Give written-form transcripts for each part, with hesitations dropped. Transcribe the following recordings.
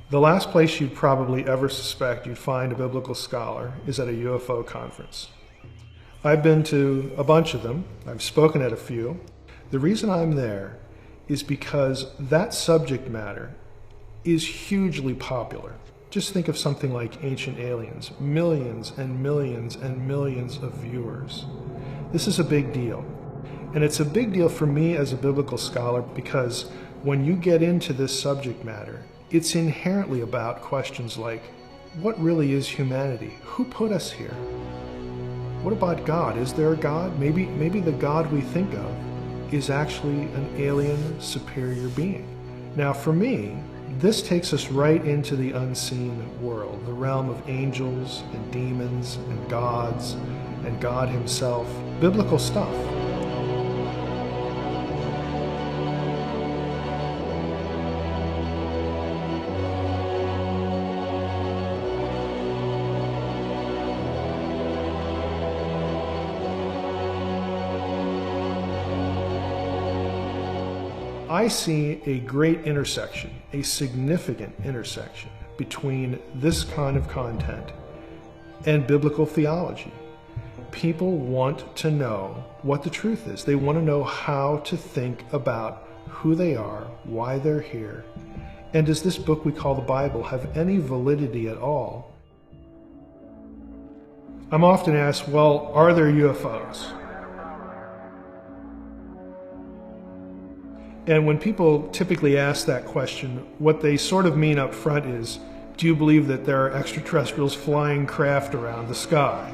The last place you'd probably ever suspect you'd find a biblical scholar is at a UFO conference. I've been to a bunch of them. I've spoken at a few. The reason I'm there is because that subject matter is hugely popular. Just think of something like Ancient Aliens, millions and millions and millions of viewers. This is a big deal. And it's a big deal for me as a biblical scholar because when you get into this subject matter, it's inherently about questions like, what really is humanity? Who put us here? What about God? Is there a God? Maybe the God we think of is actually an alien superior being. Now for me, this takes us right into the unseen world, the realm of angels and demons and gods and God himself, biblical stuff. I see a great intersection, a significant intersection between this kind of content and biblical theology. People want to know what the truth is. They want to know how to think about who they are, why they're here, and does this book we call the Bible have any validity at all? I'm often asked, well, are there UFOs? And when people typically ask that question, what they sort of mean up front is, do you believe that there are extraterrestrials flying craft around the sky?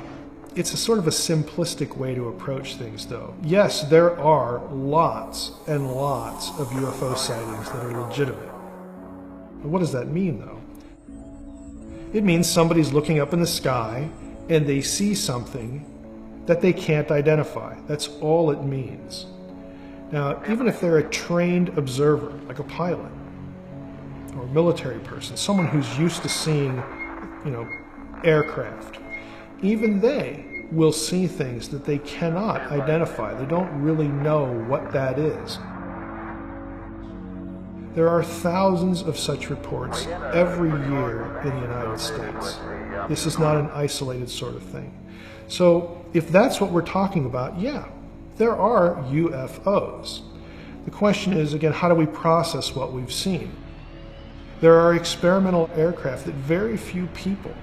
It's a sort of a simplistic way to approach things, though. Yes, there are lots and lots of UFO sightings that are legitimate. But what does that mean, though? It means somebody's looking up in the sky and they see something that they can't identify. That's all it means. Now, even if they're a trained observer, like a pilot or a military person, someone who's used to seeing, aircraft, even they will see things that they cannot identify. They don't really know what that is. There are thousands of such reports every year in the United States. This is not an isolated sort of thing. So if that's what we're talking about, yeah, there are UFOs. The question is, again, how do we process what we've seen? There are experimental aircraft that very few people,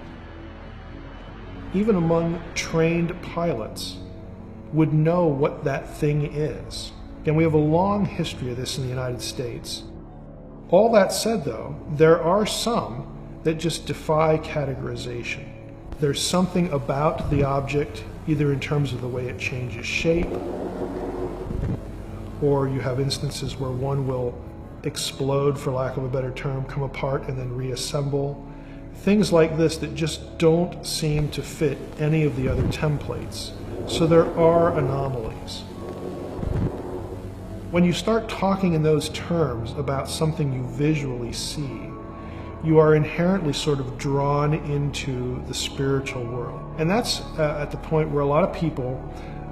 even among trained pilots, would know what that thing is. And we have a long history of this in the United States. All that said, though, there are some that just defy categorization. There's something about the object, either in terms of the way it changes shape, or you have instances where one will explode, for lack of a better term, come apart and then reassemble. Things like this that just don't seem to fit any of the other templates. So there are anomalies. When you start talking in those terms about something you visually see, you are inherently sort of drawn into the spiritual world. And that's at the point where a lot of people,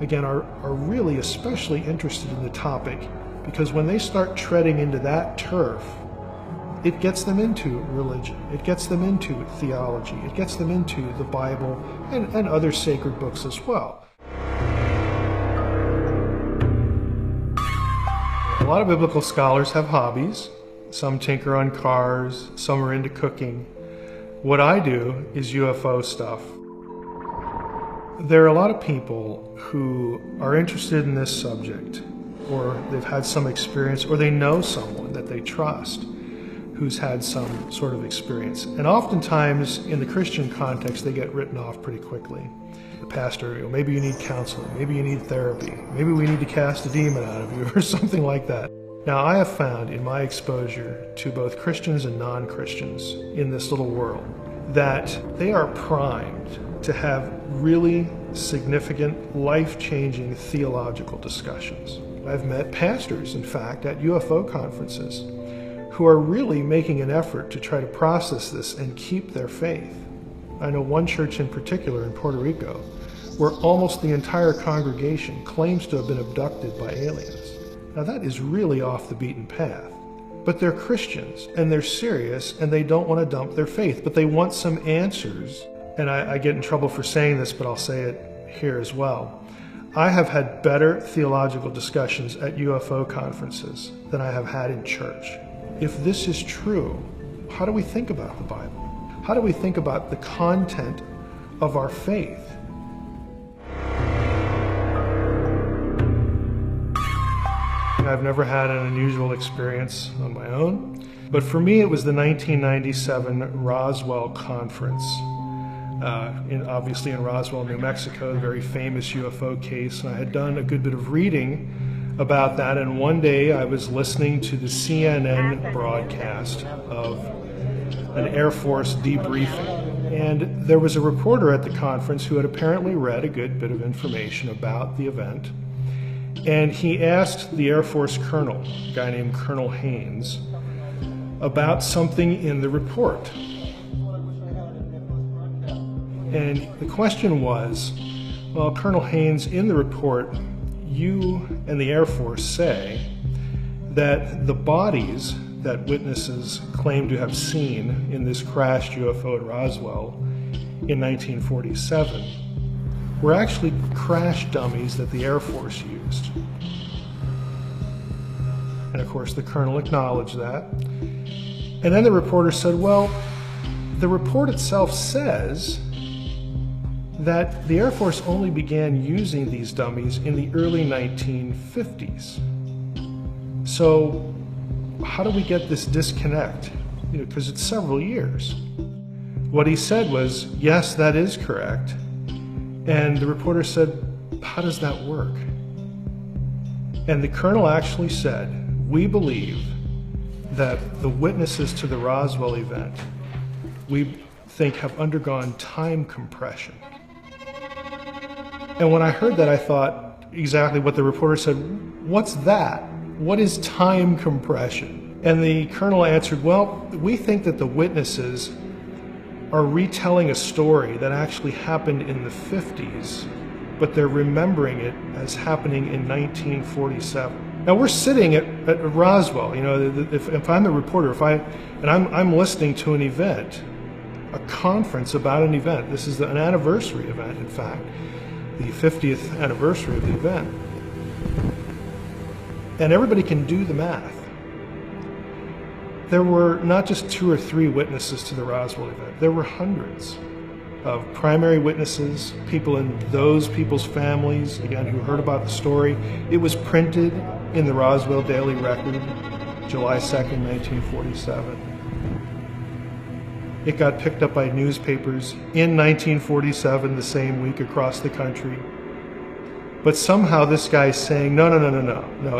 again, are really especially interested in the topic, because when they start treading into that turf, it gets them into religion, it gets them into theology, it gets them into the Bible and other sacred books as well. A lot of biblical scholars have hobbies. Some tinker on cars, some are into cooking. What I do is UFO stuff. There are a lot of people who are interested in this subject, or they've had some experience, or they know someone that they trust who's had some sort of experience. And oftentimes in the Christian context, they get written off pretty quickly. The pastor, maybe you need counseling, maybe you need therapy, maybe we need to cast a demon out of you, or something like that. Now, I have found in my exposure to both Christians and non-Christians in this little world that they are primed to have really significant, life-changing theological discussions. I've met pastors, in fact, at UFO conferences who are really making an effort to try to process this and keep their faith. I know one church in particular in Puerto Rico where almost the entire congregation claims to have been abducted by aliens. Now that is really off the beaten path, but they're Christians and they're serious and they don't want to dump their faith, but they want some answers. And I get in trouble for saying this, but I'll say it here as well. I have had better theological discussions at UFO conferences than I have had in church. If this is true, how do we think about the Bible? How do we think about the content of our faith? I've never had an unusual experience on my own, but for me it was the 1997 Roswell Conference, obviously in Roswell, New Mexico, a very famous UFO case, and I had done a good bit of reading about that, and one day I was listening to the CNN broadcast of an Air Force debriefing, and there was a reporter at the conference who had apparently read a good bit of information about the event. And he asked the Air Force colonel, a guy named Colonel Haynes, about something in the report. And the question was, well, Colonel Haynes, in the report, you and the Air Force say that the bodies that witnesses claim to have seen in this crashed UFO at Roswell in 1947 were actually crash dummies that the Air Force used. And of course the colonel acknowledged that. And then the reporter said, well, the report itself says that the Air Force only began using these dummies in the early 1950s. So how do we get this disconnect? Because it's several years. What he said was, yes, that is correct. And the reporter said, how does that work? And the colonel actually said, we believe that the witnesses to the Roswell event, we think, have undergone time compression. And when I heard that, I thought exactly what the reporter said, what's that? What is time compression? And the colonel answered, well, we think that the witnesses are retelling a story that actually happened in the 50s, but they're remembering it as happening in 1947. Now we're sitting at Roswell, if I'm the reporter, I'm listening to an event, a conference about an event. This is an anniversary event, in fact, the 50th anniversary of the event. And everybody can do the math. There were not just 2 or 3 witnesses to the Roswell event. There were hundreds of primary witnesses, people in those people's families, again, who heard about the story. It was printed in the Roswell Daily Record, July 2nd, 1947. It got picked up by newspapers in 1947, the same week, across the country. But somehow this guy's saying, no,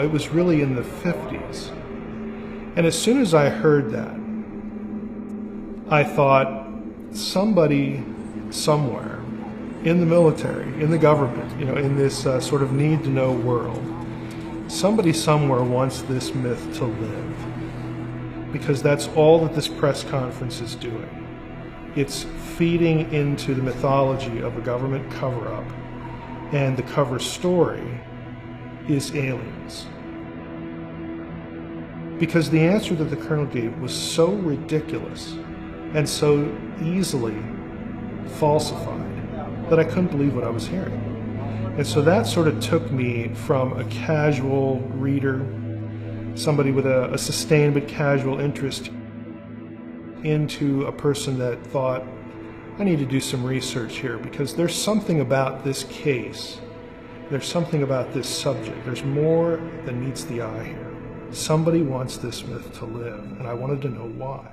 it was really in the 50s. And as soon as I heard that, I thought, somebody somewhere in the military, in the government, in this sort of need-to-know world, somebody somewhere wants this myth to live. Because that's all that this press conference is doing. It's feeding into the mythology of a government cover-up, and the cover story is aliens. Because the answer that the colonel gave was so ridiculous and so easily falsified that I couldn't believe what I was hearing. And so that sort of took me from a casual reader, somebody with a sustained but casual interest, into a person that thought, I need to do some research here, because there's something about this case, there's something about this subject, there's more than meets the eye here. Somebody wants this myth to live, and I wanted to know why.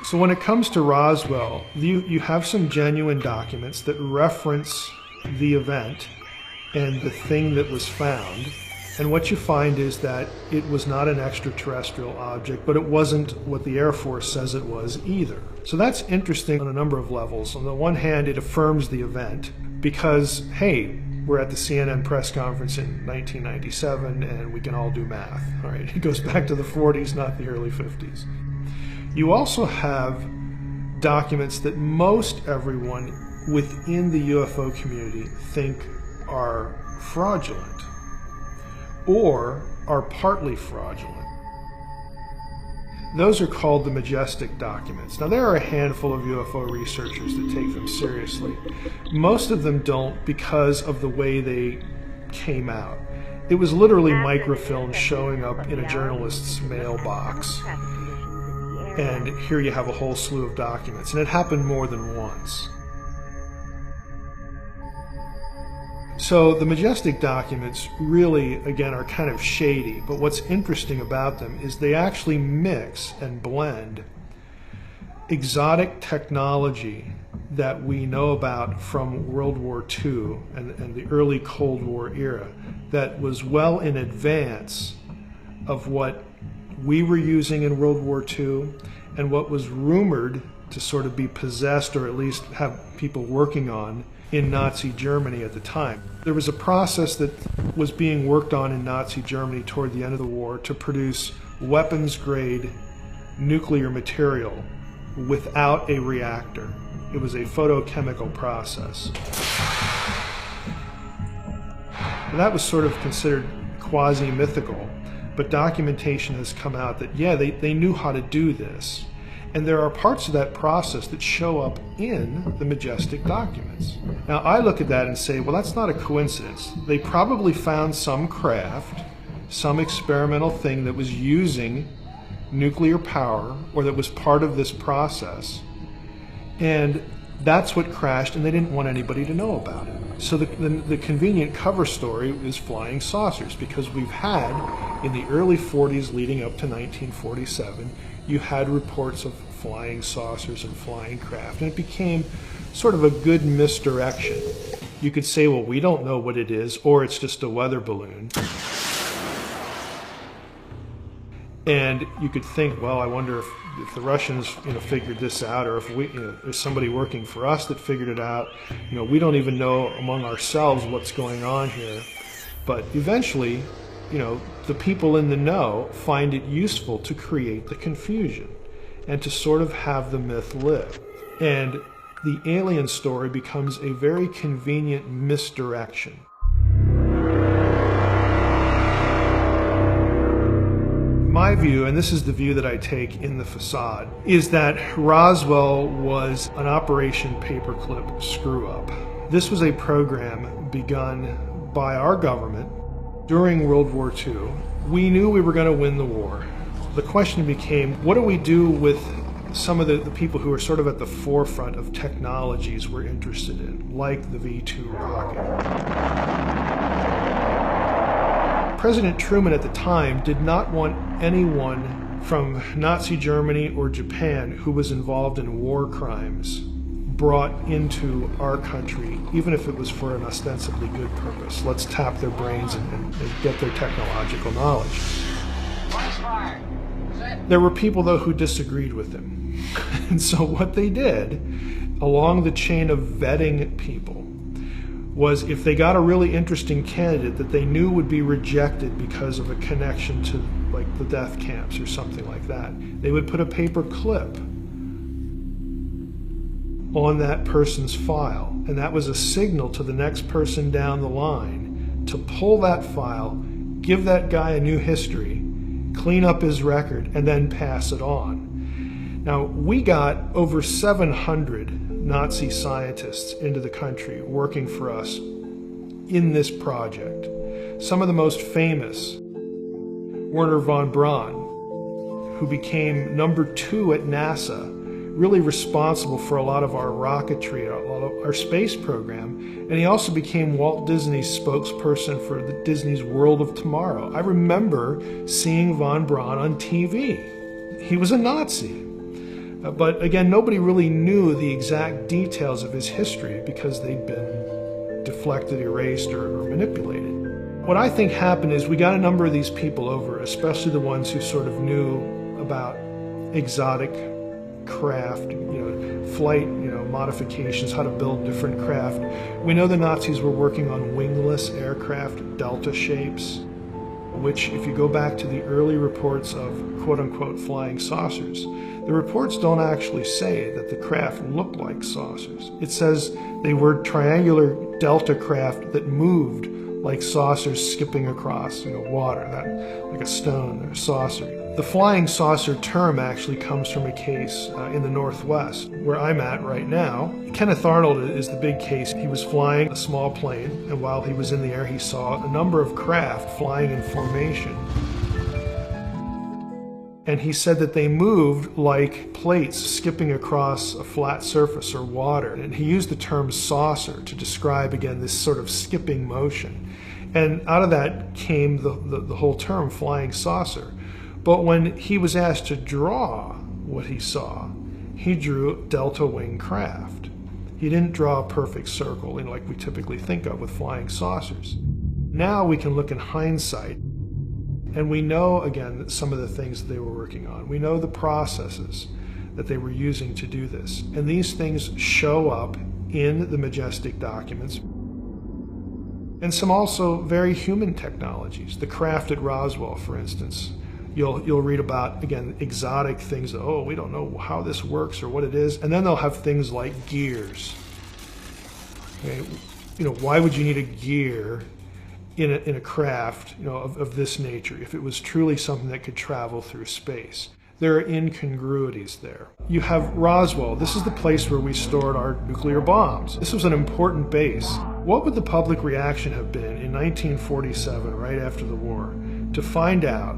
So when it comes to Roswell, you have some genuine documents that reference the event and the thing that was found. And what you find is that it was not an extraterrestrial object, but it wasn't what the Air Force says it was either. So that's interesting on a number of levels. On the one hand, it affirms the event because, hey, we're at the CNN press conference in 1997 and we can all do math. All right, it goes back to the 40s, not the early 50s. You also have documents that most everyone within the UFO community think are fraudulent. or are partly fraudulent. Those are called the majestic documents. Now, there are a handful of UFO researchers that take them seriously. Most of them don't because of the way they came out. It was literally microfilm showing up in a journalist's mailbox. And here you have a whole slew of documents. And it happened more than once. So the majestic documents really, again, are kind of shady, but what's interesting about them is they actually mix and blend exotic technology that we know about from World War II and the early Cold War era that was well in advance of what we were using in World War II and what was rumored to sort of be possessed or at least have people working on in Nazi Germany at the time. There was a process that was being worked on in Nazi Germany toward the end of the war to produce weapons-grade nuclear material without a reactor. It was a photochemical process. And that was sort of considered quasi-mythical, but documentation has come out that, yeah, they knew how to do this. And there are parts of that process that show up in the majestic documents. Now, I look at that and say, well, that's not a coincidence. They probably found some craft, some experimental thing that was using nuclear power or that was part of this process. And that's what crashed, and they didn't want anybody to know about it. So the convenient cover story is flying saucers, because we've had, in the early 40s leading up to 1947, you had reports of flying saucers and flying craft, and it became sort of a good misdirection. You could say, well, we don't know what it is, or it's just a weather balloon. And you could think, well, I wonder if the Russians, figured this out, or if there's somebody working for us that figured it out. We don't even know among ourselves what's going on here. But eventually, the people in the know find it useful to create the confusion and to sort of have the myth live. And the alien story becomes a very convenient misdirection. My view, and this is the view that I take in The Facade, is that Roswell was an Operation Paperclip screw-up. This was a program begun by our government during World War II. We knew we were going to win the war. The question became, what do we do with some of the people who are sort of at the forefront of technologies we're interested in, like the V-2 rocket? President Truman at the time did not want anyone from Nazi Germany or Japan who was involved in war crimes brought into our country, even if it was for an ostensibly good purpose. Let's tap their brains and get their technological knowledge. There were people, though, who disagreed with him. And so what they did, along the chain of vetting people, was if they got a really interesting candidate that they knew would be rejected because of a connection to, like, the death camps or something like that, they would put a paper clip on that person's file, and that was a signal to the next person down the line to pull that file, give that guy a new history, clean up his record, and then pass it on. Now, we got over 700 Nazi scientists into the country working for us in this project. Some of the most famous, Wernher von Braun, who became #2 at NASA, really responsible for a lot of our rocketry, a lot of our space program, and he also became Walt Disney's spokesperson for the Disney's World of Tomorrow. I remember seeing von Braun on TV. He was a Nazi. But again, nobody really knew the exact details of his history because they'd been deflected, erased, or manipulated. What I think happened is we got a number of these people over, especially the ones who sort of knew about exotic craft, flight, modifications, how to build different craft. We know the Nazis were working on wingless aircraft, delta shapes, which, if you go back to the early reports of quote-unquote flying saucers, the reports don't actually say that the craft looked like saucers. It says they were triangular delta craft that moved like saucers skipping across, water, like a stone or a saucer. The flying saucer term actually comes from a case in the Northwest, where I'm at right now. Kenneth Arnold is the big case. He was flying a small plane, and while he was in the air, he saw a number of craft flying in formation. And he said that they moved like plates skipping across a flat surface or water. And he used the term saucer to describe, again, this sort of skipping motion. And out of that came the whole term flying saucer. But when he was asked to draw what he saw, he drew delta wing craft. He didn't draw a perfect circle, like we typically think of with flying saucers. Now we can look in hindsight, and we know, again, some of the things that they were working on. We know the processes that they were using to do this. And these things show up in the majestic documents. And some also very human technologies. The craft at Roswell, for instance. You'll read about, again, exotic things. Oh, we don't know how this works or what it is. And then they'll have things like gears. Okay? Why would you need a gear in a craft of this nature if it was truly something that could travel through space? There are incongruities there. You have Roswell. This is the place where we stored our nuclear bombs. This was an important base. What would the public reaction have been in 1947, right after the war, to find out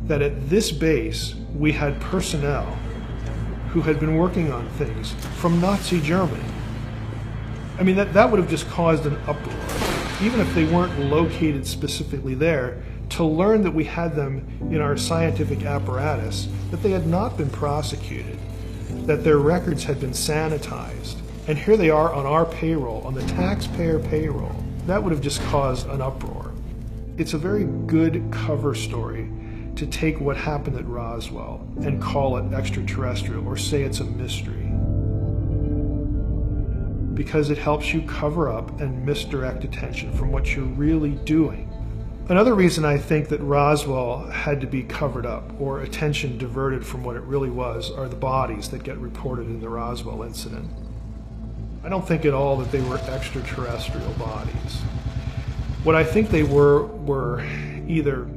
that at this base we had personnel who had been working on things from Nazi Germany? I mean, that would have just caused an uproar, even if they weren't located specifically there, to learn that we had them in our scientific apparatus, that they had not been prosecuted, that their records had been sanitized, and here they are on our payroll, on the taxpayer payroll. That would have just caused an uproar. It's a very good cover story to take what happened at Roswell and call it extraterrestrial or say it's a mystery, because it helps you cover up and misdirect attention from what you're really doing. Another reason I think that Roswell had to be covered up or attention diverted from what it really was are the bodies that get reported in the Roswell incident. I don't think at all that they were extraterrestrial bodies. What I think they were either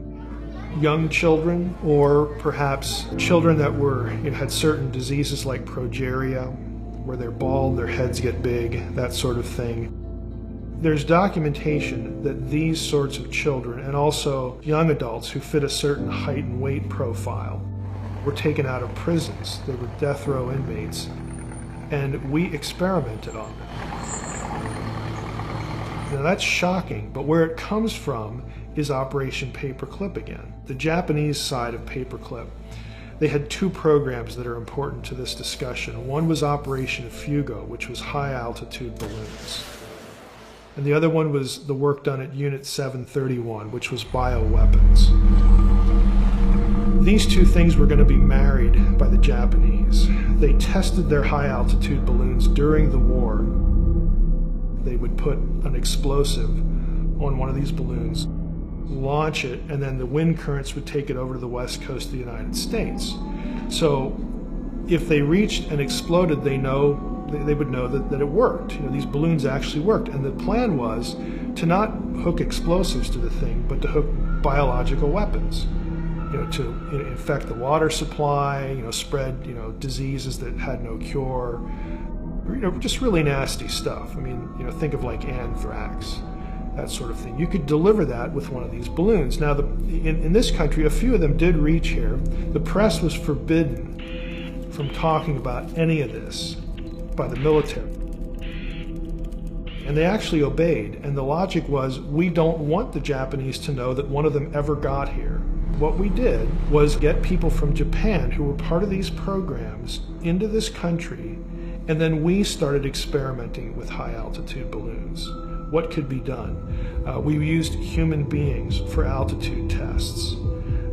young children, or perhaps children that had certain diseases like progeria, where they're bald, their heads get big, that sort of thing. There's documentation that these sorts of children, and also young adults who fit a certain height and weight profile, were taken out of prisons. They were death row inmates, and we experimented on them. Now that's shocking, but where it comes from is Operation Paperclip again. The Japanese side of Paperclip, they had two programs that are important to this discussion. One was Operation Fugo, which was high altitude balloons. And the other one was the work done at Unit 731, which was bioweapons. These two things were going to be married by the Japanese. They tested their high altitude balloons during the war. They would put an explosive on one of these balloons, launch it, and then the wind currents would take it over to the west coast of the United States. So if they reached and exploded, they would know that it worked. These balloons actually worked. And the plan was to not hook explosives to the thing, but to hook biological weapons, to infect the water supply, spread, diseases that had no cure, just really nasty stuff. I mean, think of like anthrax, that sort of thing. You could deliver that with one of these balloons. Now, in this country, a few of them did reach here. The press was forbidden from talking about any of this by the military. And they actually obeyed. And the logic was, we don't want the Japanese to know that one of them ever got here. What we did was get people from Japan who were part of these programs into this country, and then we started experimenting with high altitude balloons. What could be done? We used human beings for altitude tests.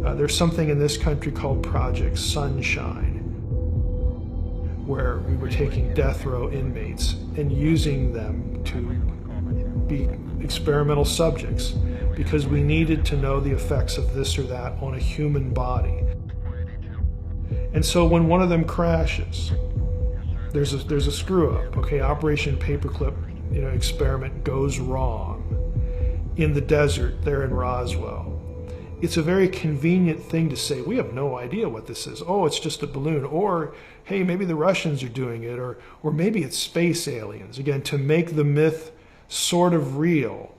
There's something in this country called Project Sunshine, where we were taking death row inmates and using them to be experimental subjects because we needed to know the effects of this or that on a human body. And so when one of them crashes, there's a screw up. Okay, Operation Paperclip experiment goes wrong, in the desert there in Roswell. It's a very convenient thing to say, we have no idea what this is. Oh, it's just a balloon. Or, hey, maybe the Russians are doing it. Or maybe it's space aliens. Again, to make the myth sort of real.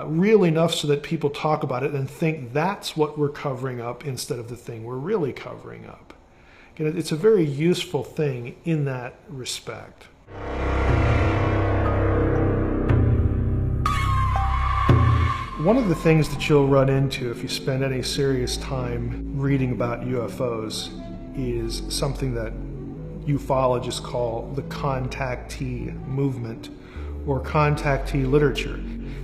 Real enough so that people talk about it and think that's what we're covering up instead of the thing we're really covering up. Again, it's a very useful thing in that respect. One of the things that you'll run into if you spend any serious time reading about UFOs is something that ufologists call the contactee movement or contactee literature.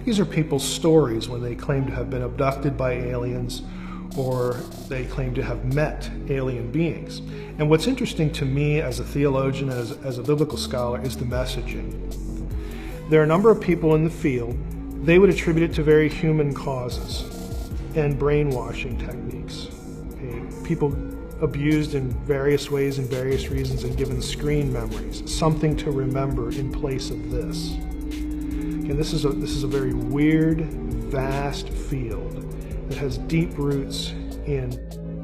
These are people's stories when they claim to have been abducted by aliens or they claim to have met alien beings. And what's interesting to me as a theologian, as a biblical scholar, is the messaging. There are a number of people in the field. They would attribute it to very human causes and brainwashing techniques. Okay? People abused in various ways and various reasons and given screen memories, something to remember in place of this. And this is a very weird, vast field that has deep roots in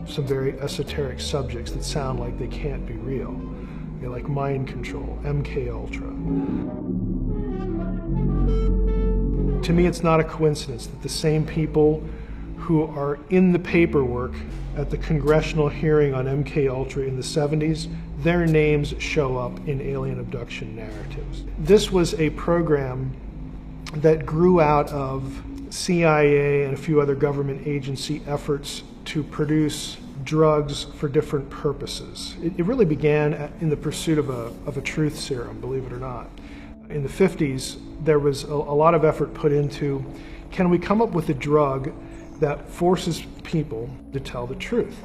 some very esoteric subjects that sound like they can't be real. Okay? Like mind control, MK Ultra. To me, it's not a coincidence that the same people who are in the paperwork at the congressional hearing on MK Ultra in the 70s, their names show up in alien abduction narratives. This was a program that grew out of CIA and a few other government agency efforts to produce drugs for different purposes. It really began in the pursuit of a truth serum, believe it or not. In the 50s, there was a lot of effort put into, can we come up with a drug that forces people to tell the truth?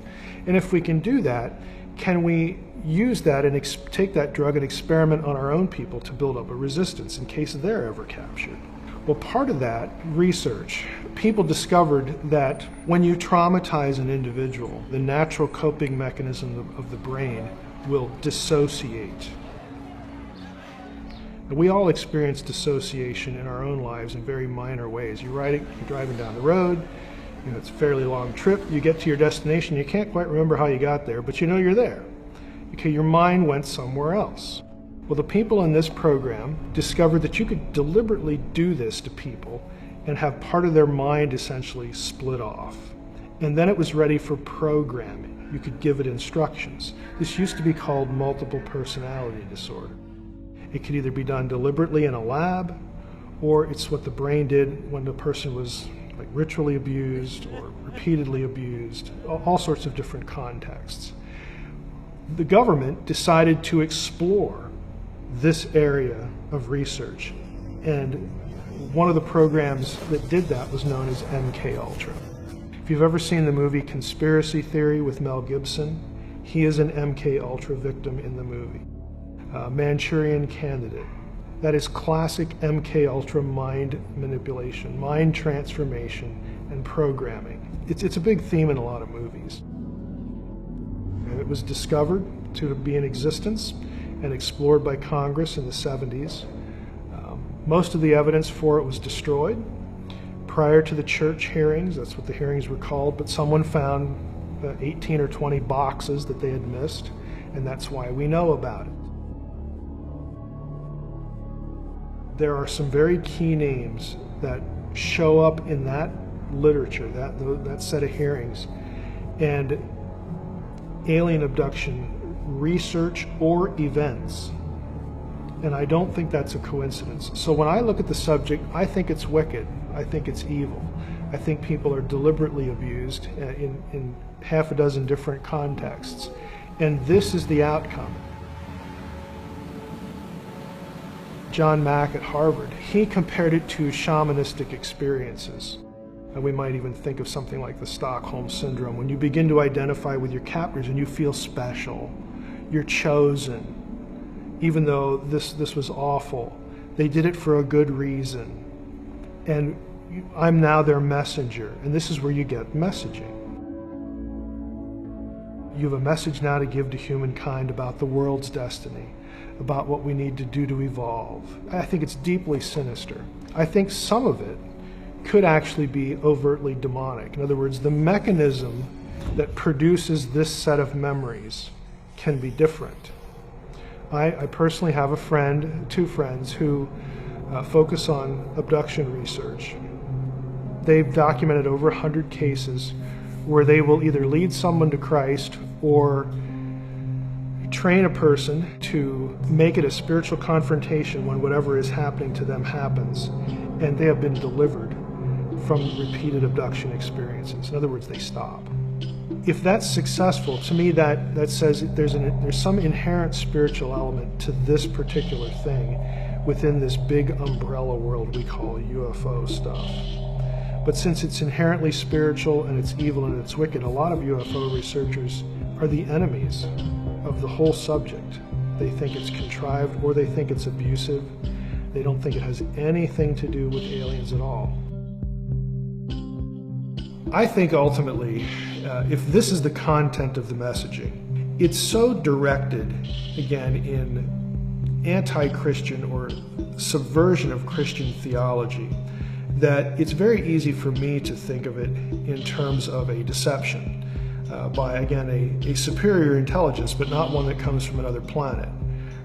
And if we can do that, can we use that and take that drug and experiment on our own people to build up a resistance in case they're ever captured? Well, part of that research, people discovered that when you traumatize an individual, the natural coping mechanism of the brain will dissociate. We all experience dissociation in our own lives in very minor ways. You're driving down the road, it's a fairly long trip, you get to your destination, you can't quite remember how you got there, but you know you're there. Okay, your mind went somewhere else. Well, the people in this program discovered that you could deliberately do this to people and have part of their mind essentially split off. And then it was ready for programming. You could give it instructions. This used to be called multiple personality disorder. It could either be done deliberately in a lab, or it's what the brain did when the person was like ritually abused or repeatedly abused, all sorts of different contexts. The government decided to explore this area of research, and one of the programs that did that was known as MK Ultra. If you've ever seen the movie Conspiracy Theory with Mel Gibson, he is an MK Ultra victim in the movie. Manchurian Candidate. That is classic MK Ultra mind manipulation, mind transformation, and programming. It's a big theme in a lot of movies. And it was discovered to be in existence and explored by Congress in the 70s. Most of the evidence for it was destroyed prior to the church hearings. That's what the hearings were called, but someone found 18 or 20 boxes that they had missed, and that's why we know about it. There are some very key names that show up in that literature, that set of hearings, and alien abduction research or events. And I don't think that's a coincidence. So when I look at the subject, I think it's wicked. I think it's evil. I think people are deliberately abused in half a dozen different contexts. And this is the outcome. John Mack at Harvard, he compared it to shamanistic experiences. And we might even think of something like the Stockholm Syndrome, when you begin to identify with your captors and you feel special. You're chosen. Even though this was awful, they did it for a good reason. And I'm now their messenger. And this is where you get messaging. You have a message now to give to humankind about the world's destiny, about what we need to do to evolve. I think it's deeply sinister. I think some of it could actually be overtly demonic. In other words, the mechanism that produces this set of memories can be different. I personally have two friends who focus on abduction research. They've documented over 100 cases where they will either lead someone to Christ or train a person to make it a spiritual confrontation when whatever is happening to them happens, and they have been delivered from repeated abduction experiences. In other words, they stop. If that's successful, to me that says there's some inherent spiritual element to this particular thing within this big umbrella world we call UFO stuff. But since it's inherently spiritual and it's evil and it's wicked, a lot of UFO researchers are the enemies of the whole subject. They think it's contrived, or they think it's abusive. They don't think it has anything to do with aliens at all. I think ultimately, if this is the content of the messaging, it's so directed, again, in anti-Christian or subversion of Christian theology, that it's very easy for me to think of it in terms of a deception by, again, a superior intelligence, but not one that comes from another planet.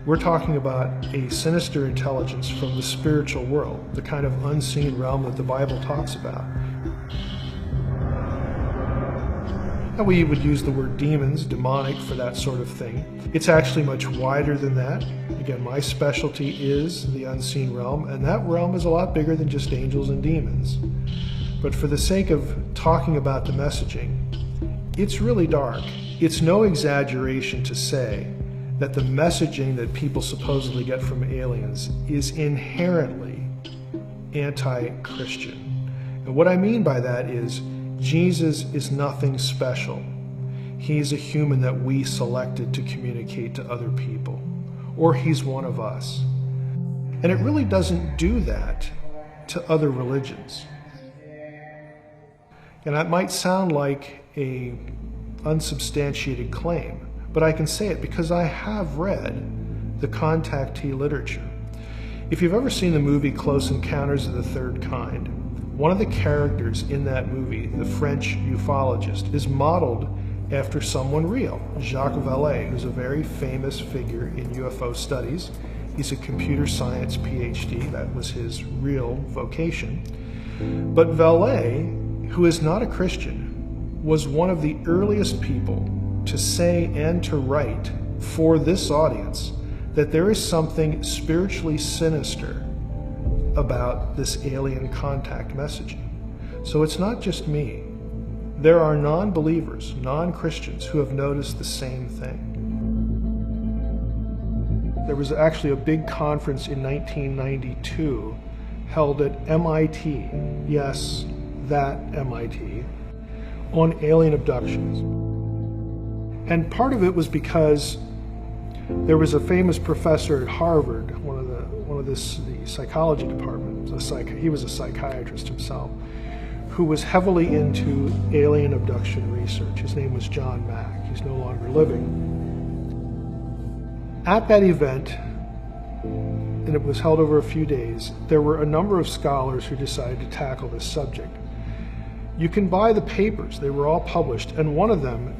We're talking about a sinister intelligence from the spiritual world, the kind of unseen realm that the Bible talks about. And we would use the word demons, demonic, for that sort of thing. It's actually much wider than that. Again, my specialty is the unseen realm, and that realm is a lot bigger than just angels and demons. But for the sake of talking about the messaging, it's really dark. It's no exaggeration to say that the messaging that people supposedly get from aliens is inherently anti-Christian. And what I mean by that is Jesus is nothing special. He's a human that we selected to communicate to other people, or he's one of us. And it really doesn't do that to other religions. And that might sound like a unsubstantiated claim, but I can say it because I have read the contactee literature. If you've ever seen the movie Close Encounters of the Third Kind, one of the characters in that movie, the French ufologist, is modeled after someone real, Jacques Vallée, who's a very famous figure in UFO studies. He's a computer science PhD. That was his real vocation. But Vallée, who is not a Christian, was one of the earliest people to say and to write for this audience that there is something spiritually sinister about this alien contact messaging. So it's not just me. There are non-believers, non-Christians who have noticed the same thing. There was actually a big conference in 1992 held at MIT, yes, that MIT, on alien abductions. And part of it was because there was a famous professor at Harvard, one of the psychology department, he was a psychiatrist himself, who was heavily into alien abduction research. His name was John Mack. He's no longer living. At that event, and it was held over a few days, there were a number of scholars who decided to tackle this subject. You can buy the papers, they were all published, and one of them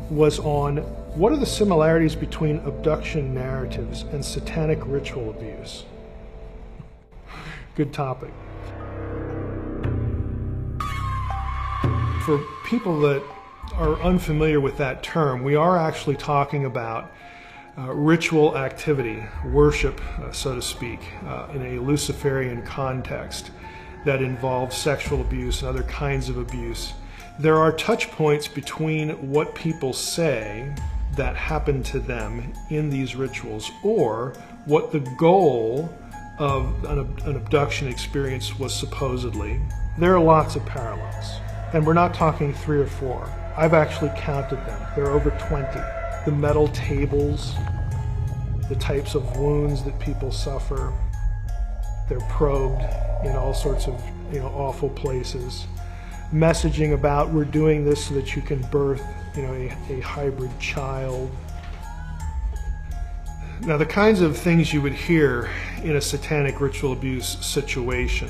was on what are the similarities between abduction narratives and satanic ritual abuse. Good topic. For people that are unfamiliar with that term, we are actually talking about ritual activity, worship, so to speak, in a Luciferian context that involves sexual abuse and other kinds of abuse. There are touch points between what people say that happened to them in these rituals or what the goal of an abduction experience was supposedly. There are lots of parallels, and we're not talking 3 or 4. I've actually counted them. There are over 20. The metal tables, the types of wounds that people suffer. They're probed in all sorts of awful places. Messaging about we're doing this so that you can birth a hybrid child. Now the kinds of things you would hear in a satanic ritual abuse situation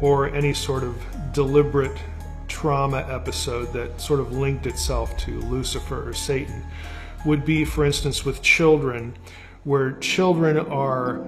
or any sort of deliberate trauma episode that sort of linked itself to Lucifer or Satan would be, for instance, with children, where children are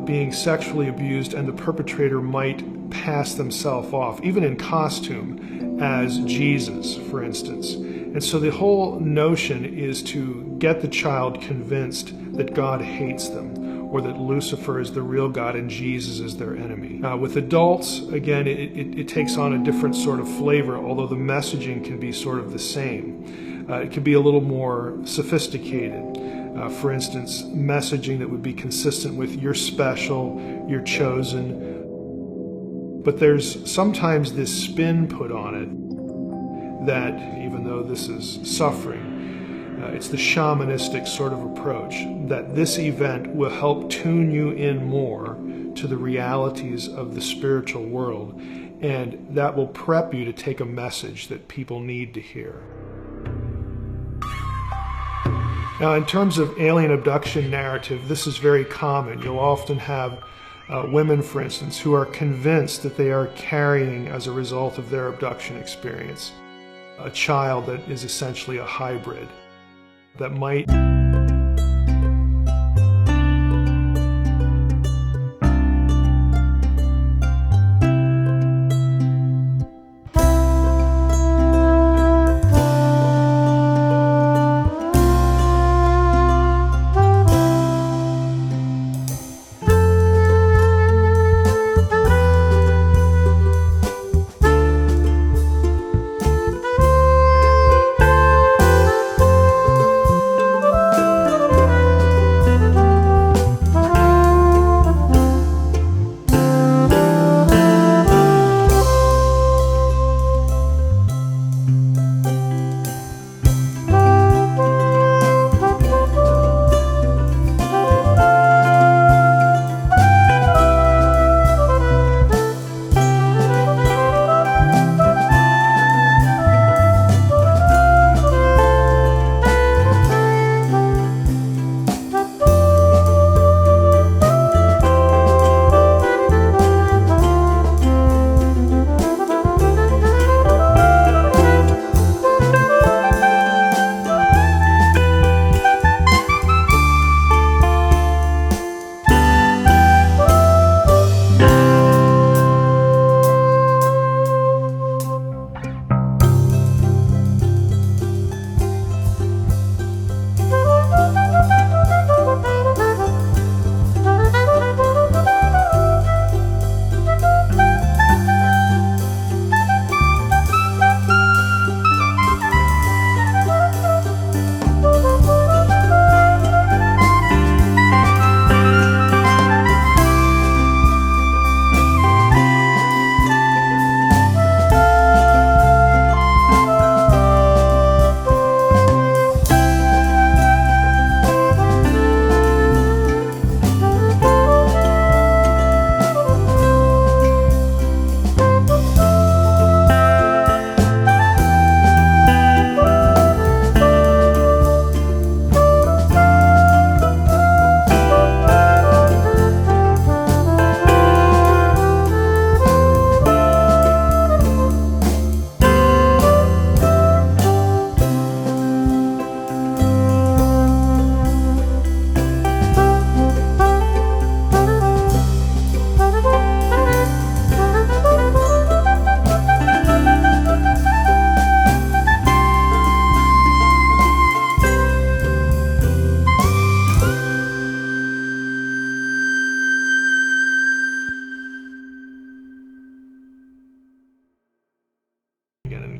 being sexually abused and the perpetrator might pass themselves off, even in costume, as Jesus, for instance. And so the whole notion is to get the child convinced that God hates them, or that Lucifer is the real God and Jesus is their enemy. With adults, again, it takes on a different sort of flavor, although the messaging can be sort of the same. It can be a little more sophisticated. For instance, messaging that would be consistent with "you're special, you're chosen." But there's sometimes this spin put on it that, even though this is suffering, it's the shamanistic sort of approach, that this event will help tune you in more to the realities of the spiritual world, and that will prep you to take a message that people need to hear. Now, in terms of alien abduction narrative, this is very common. You'll often have women, for instance, who are convinced that they are carrying, as a result of their abduction experience, a child that is essentially a hybrid that might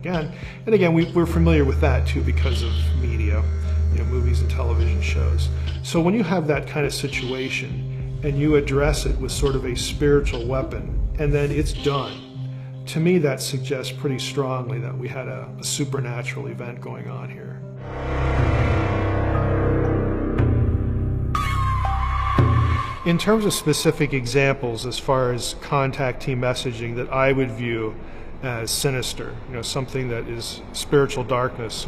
again. And again, we're familiar with that too because of media, movies and television shows. So when you have that kind of situation and you address it with sort of a spiritual weapon and then it's done, to me that suggests pretty strongly that we had a supernatural event going on here. In terms of specific examples as far as contactee messaging that I would view as sinister, something that is spiritual darkness,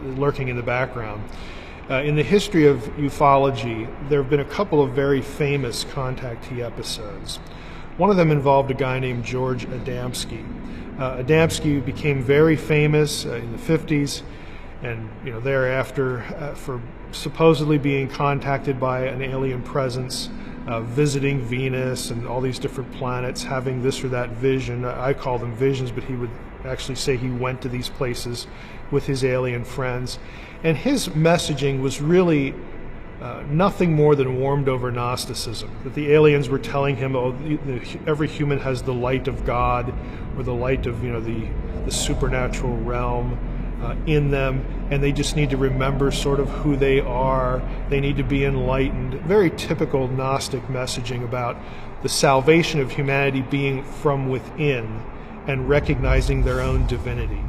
lurking in the background. In the history of ufology, there have been a couple of very famous contactee episodes. One of them involved a guy named George Adamski. Adamski became very famous in the 50s, and thereafter for supposedly being contacted by an alien presence, visiting Venus and all these different planets, having this or that vision. I call them visions, but he would actually say he went to these places with his alien friends. And his messaging was really nothing more than warmed over Gnosticism, that the aliens were telling him, oh, every human has the light of God, or the light of the supernatural realm in them, and they just need to remember sort of who they are. They need to be enlightened. Very typical Gnostic messaging about the salvation of humanity being from within and recognizing their own divinity.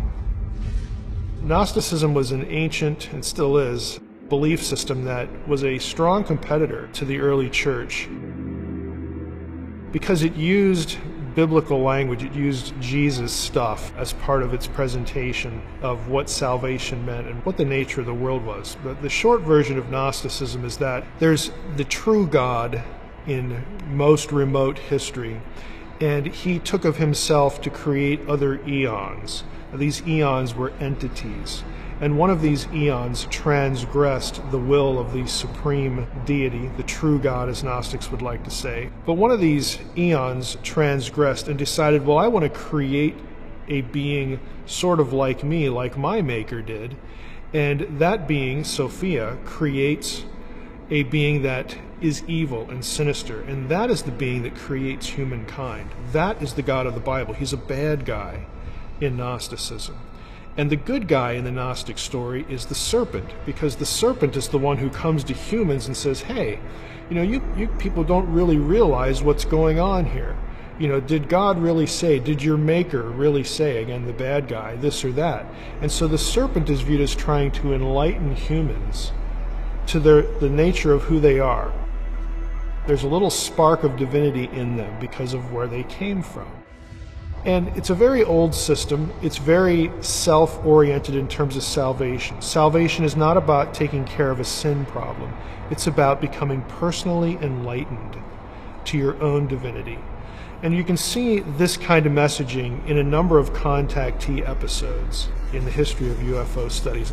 Gnosticism was an ancient, and still is, belief system that was a strong competitor to the early church because it used biblical language, it used Jesus stuff as part of its presentation of what salvation meant and what the nature of the world was. But the short version of Gnosticism is that there's the true God in most remote history, and he took of himself to create other eons. These eons were entities, and one of these eons transgressed the will of the supreme deity, the true God, as Gnostics would like to say. But one of these eons transgressed and decided, well, I want to create a being sort of like me, like my maker did. And that being, Sophia, creates a being that is evil and sinister. And that is the being that creates humankind. That is the God of the Bible. He's a bad guy in Gnosticism. And the good guy in the Gnostic story is the serpent, because the serpent is the one who comes to humans and says, hey, you people don't really realize what's going on here. Did God really say, did your maker really say, again, the bad guy, this or that? And so the serpent is viewed as trying to enlighten humans to the nature of who they are. There's a little spark of divinity in them because of where they came from. And it's a very old system. It's very self-oriented in terms of salvation. Salvation is not about taking care of a sin problem. It's about becoming personally enlightened to your own divinity. And you can see this kind of messaging in a number of contactee episodes in the history of UFO studies.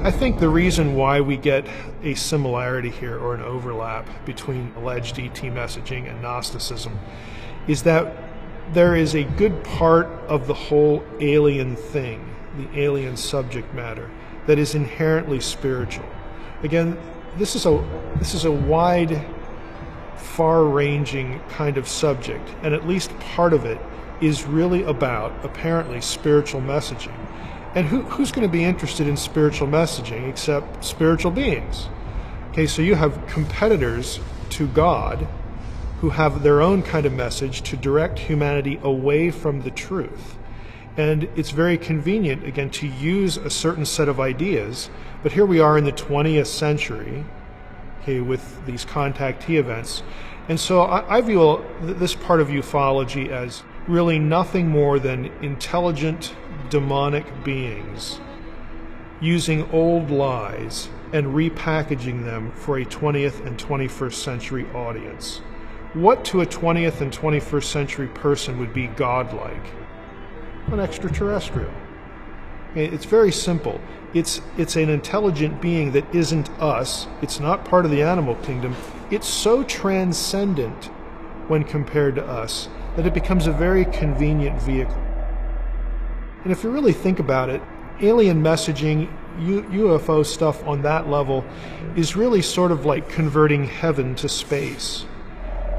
I think the reason why we get a similarity here, or an overlap, between alleged ET messaging and Gnosticism is that there is a good part of the whole alien thing, the alien subject matter, that is inherently spiritual. Again, this is a wide, far-ranging kind of subject, and at least part of it is really about, apparently, spiritual messaging. And who's going to be interested in spiritual messaging except spiritual beings? Okay, so you have competitors to God who have their own kind of message to direct humanity away from the truth. And it's very convenient, again, to use a certain set of ideas, but here we are in the 20th century, okay, with these contactee events. And so I view this part of ufology as really nothing more than intelligent, demonic beings using old lies and repackaging them for a 20th and 21st century audience. What to a 20th and 21st century person would be godlike? An extraterrestrial. It's very simple. It's an intelligent being that isn't us. It's not part of the animal kingdom. It's so transcendent when compared to us that it becomes a very convenient vehicle. And if you really think about it, alien messaging, UFO stuff on that level is really sort of like converting heaven to space.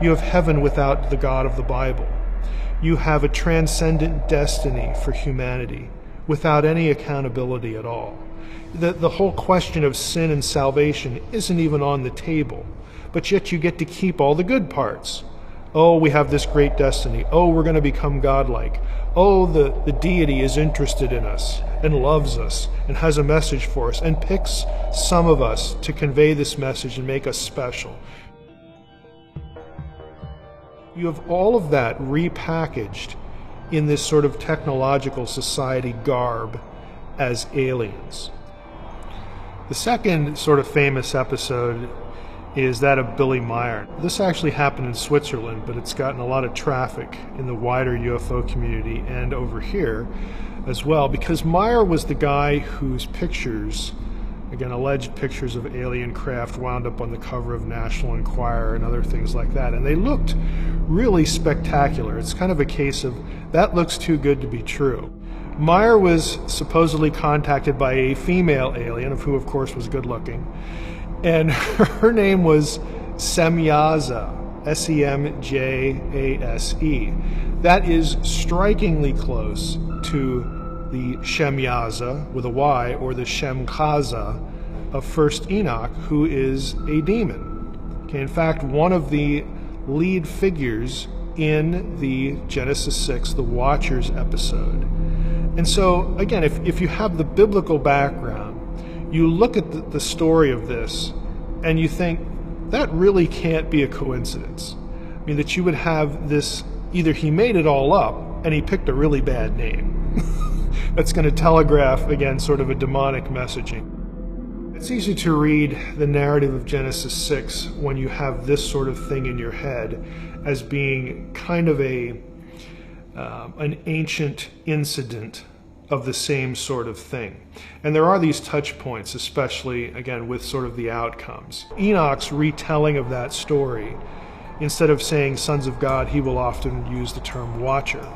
You have heaven without the God of the Bible. You have a transcendent destiny for humanity without any accountability at all. The whole question of sin and salvation isn't even on the table, but yet you get to keep all the good parts. Oh, we have this great destiny. Oh, we're going to become godlike. Oh, the deity is interested in us and loves us and has a message for us and picks some of us to convey this message and make us special. You have all of that repackaged in this sort of technological society garb as aliens. The second sort of famous episode is that of Billy Meier. This actually happened in Switzerland, but it's gotten a lot of traffic in the wider UFO community and over here as well, because Meier was the guy whose pictures, again, alleged pictures of alien craft, wound up on the cover of National Enquirer and other things like that. And they looked really spectacular. It's kind of a case of, that looks too good to be true. Meier was supposedly contacted by a female alien, of who, of course, was good looking. And her name was Semjaza, S-E-M-J-A-S-E. That is strikingly close to the Shemyaza with a Y, or the Shemchaza of First Enoch, who is a demon. Okay, in fact, one of the lead figures in the Genesis 6, the Watchers episode. And so, again, if you have the biblical background, you look at the story of this and you think, that really can't be a coincidence. I mean, that you would have this, either he made it all up and he picked a really bad name. That's going to telegraph, again, sort of a demonic messaging. It's easy to read the narrative of Genesis 6 when you have this sort of thing in your head as being kind of an ancient incident of the same sort of thing. And there are these touch points, especially, again, with sort of the outcomes. Enoch's retelling of that story, instead of saying sons of God, he will often use the term watcher.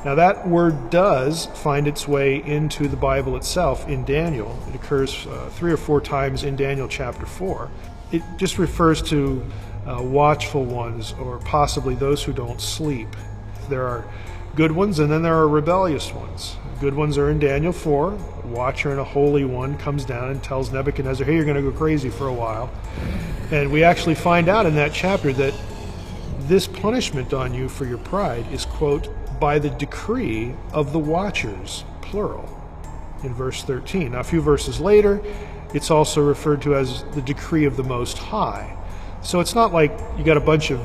Now that word does find its way into the Bible itself in Daniel. It occurs 3 or 4 times in Daniel chapter 4. It just refers to watchful ones, or possibly those who don't sleep. There are good ones and then there are rebellious ones. Good ones are in Daniel 4. A watcher and a holy one comes down and tells Nebuchadnezzar, hey, you're going to go crazy for a while. And we actually find out in that chapter that this punishment on you for your pride is, quote, by the decree of the watchers, plural, in verse 13. Now, a few verses later, it's also referred to as the decree of the Most High. So it's not like you got a bunch of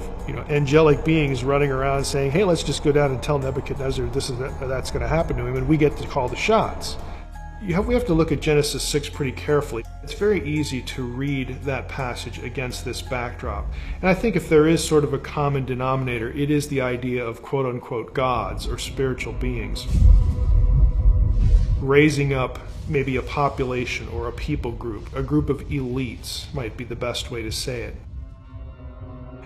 angelic beings running around saying, hey, let's just go down and tell Nebuchadnezzar that's going to happen to him, and we get to call the shots. We have to look at Genesis 6 pretty carefully. It's very easy to read that passage against this backdrop. And I think if there is sort of a common denominator, it is the idea of quote-unquote gods or spiritual beings raising up maybe a population or a people group, a group of elites might be the best way to say it,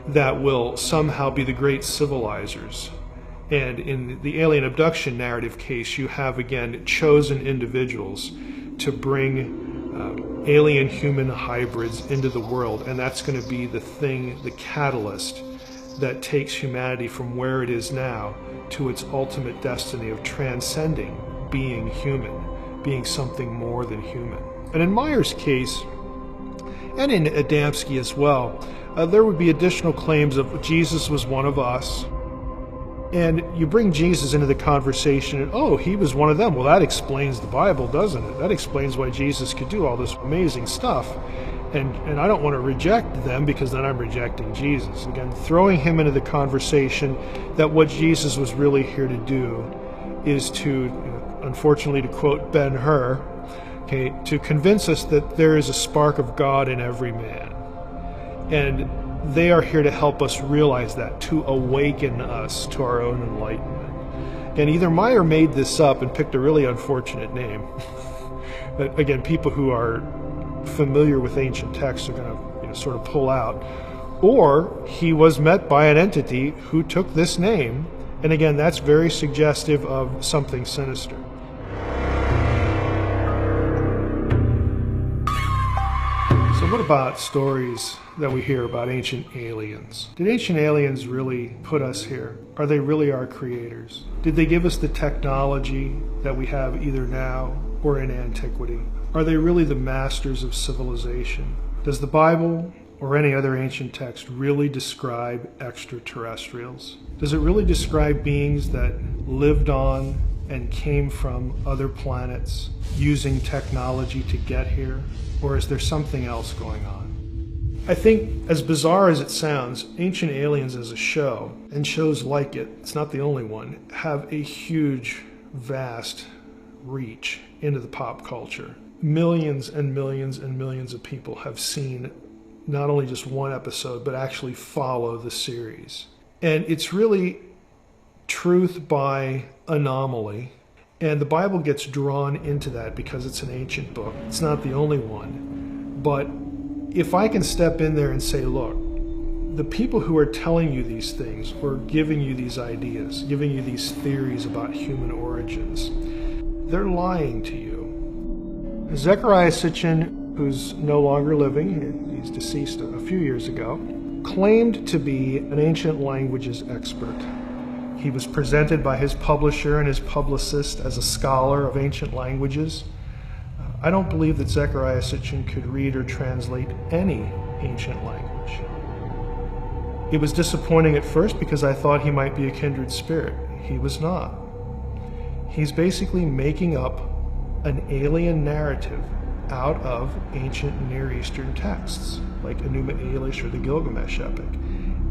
that will somehow be the great civilizers. And in the alien abduction narrative case, you have, again, chosen individuals to bring alien-human hybrids into the world, and that's going to be the thing, the catalyst that takes humanity from where it is now to its ultimate destiny of transcending being human, being something more than human. And in Meier's case, and in Adamski as well, there would be additional claims of Jesus was one of us. And you bring Jesus into the conversation and, oh, he was one of them. Well, that explains the Bible, doesn't it? That explains why Jesus could do all this amazing stuff. And I don't want to reject them because then I'm rejecting Jesus. Again, throwing him into the conversation that what Jesus was really here to do is to, unfortunately to quote Ben-Hur, okay, to convince us that there is a spark of God in every man. And they are here to help us realize that, to awaken us to our own enlightenment. And either Meier made this up and picked a really unfortunate name, that, again, people who are familiar with ancient texts are going to sort of pull out, or he was met by an entity who took this name, and again, that's very suggestive of something sinister. So what about stories that we hear about ancient aliens? Did ancient aliens really put us here? Are they really our creators? Did they give us the technology that we have either now or in antiquity? Are they really the masters of civilization? Does the Bible or any other ancient text really describe extraterrestrials? Does it really describe beings that lived on and came from other planets using technology to get here? Or is there something else going on? I think, as bizarre as it sounds, Ancient Aliens as a show, and shows like it, it's not the only one, have a huge, vast reach into the pop culture. Millions and millions and millions of people have seen not only just one episode, but actually follow the series. And it's really truth by anomaly. And the Bible gets drawn into that because it's an ancient book. It's not the only one. But if I can step in there and say, look, the people who are telling you these things or giving you these ideas, giving you these theories about human origins, they're lying to you. Zecharia Sitchin, who's no longer living, he's deceased a few years ago, claimed to be an ancient languages expert. He was presented by his publisher and his publicist as a scholar of ancient languages. I don't believe that Zecharia Sitchin could read or translate any ancient language. It was disappointing at first because I thought he might be a kindred spirit. He was not. He's basically making up an alien narrative out of ancient Near Eastern texts, like Enuma Elish or the Gilgamesh epic.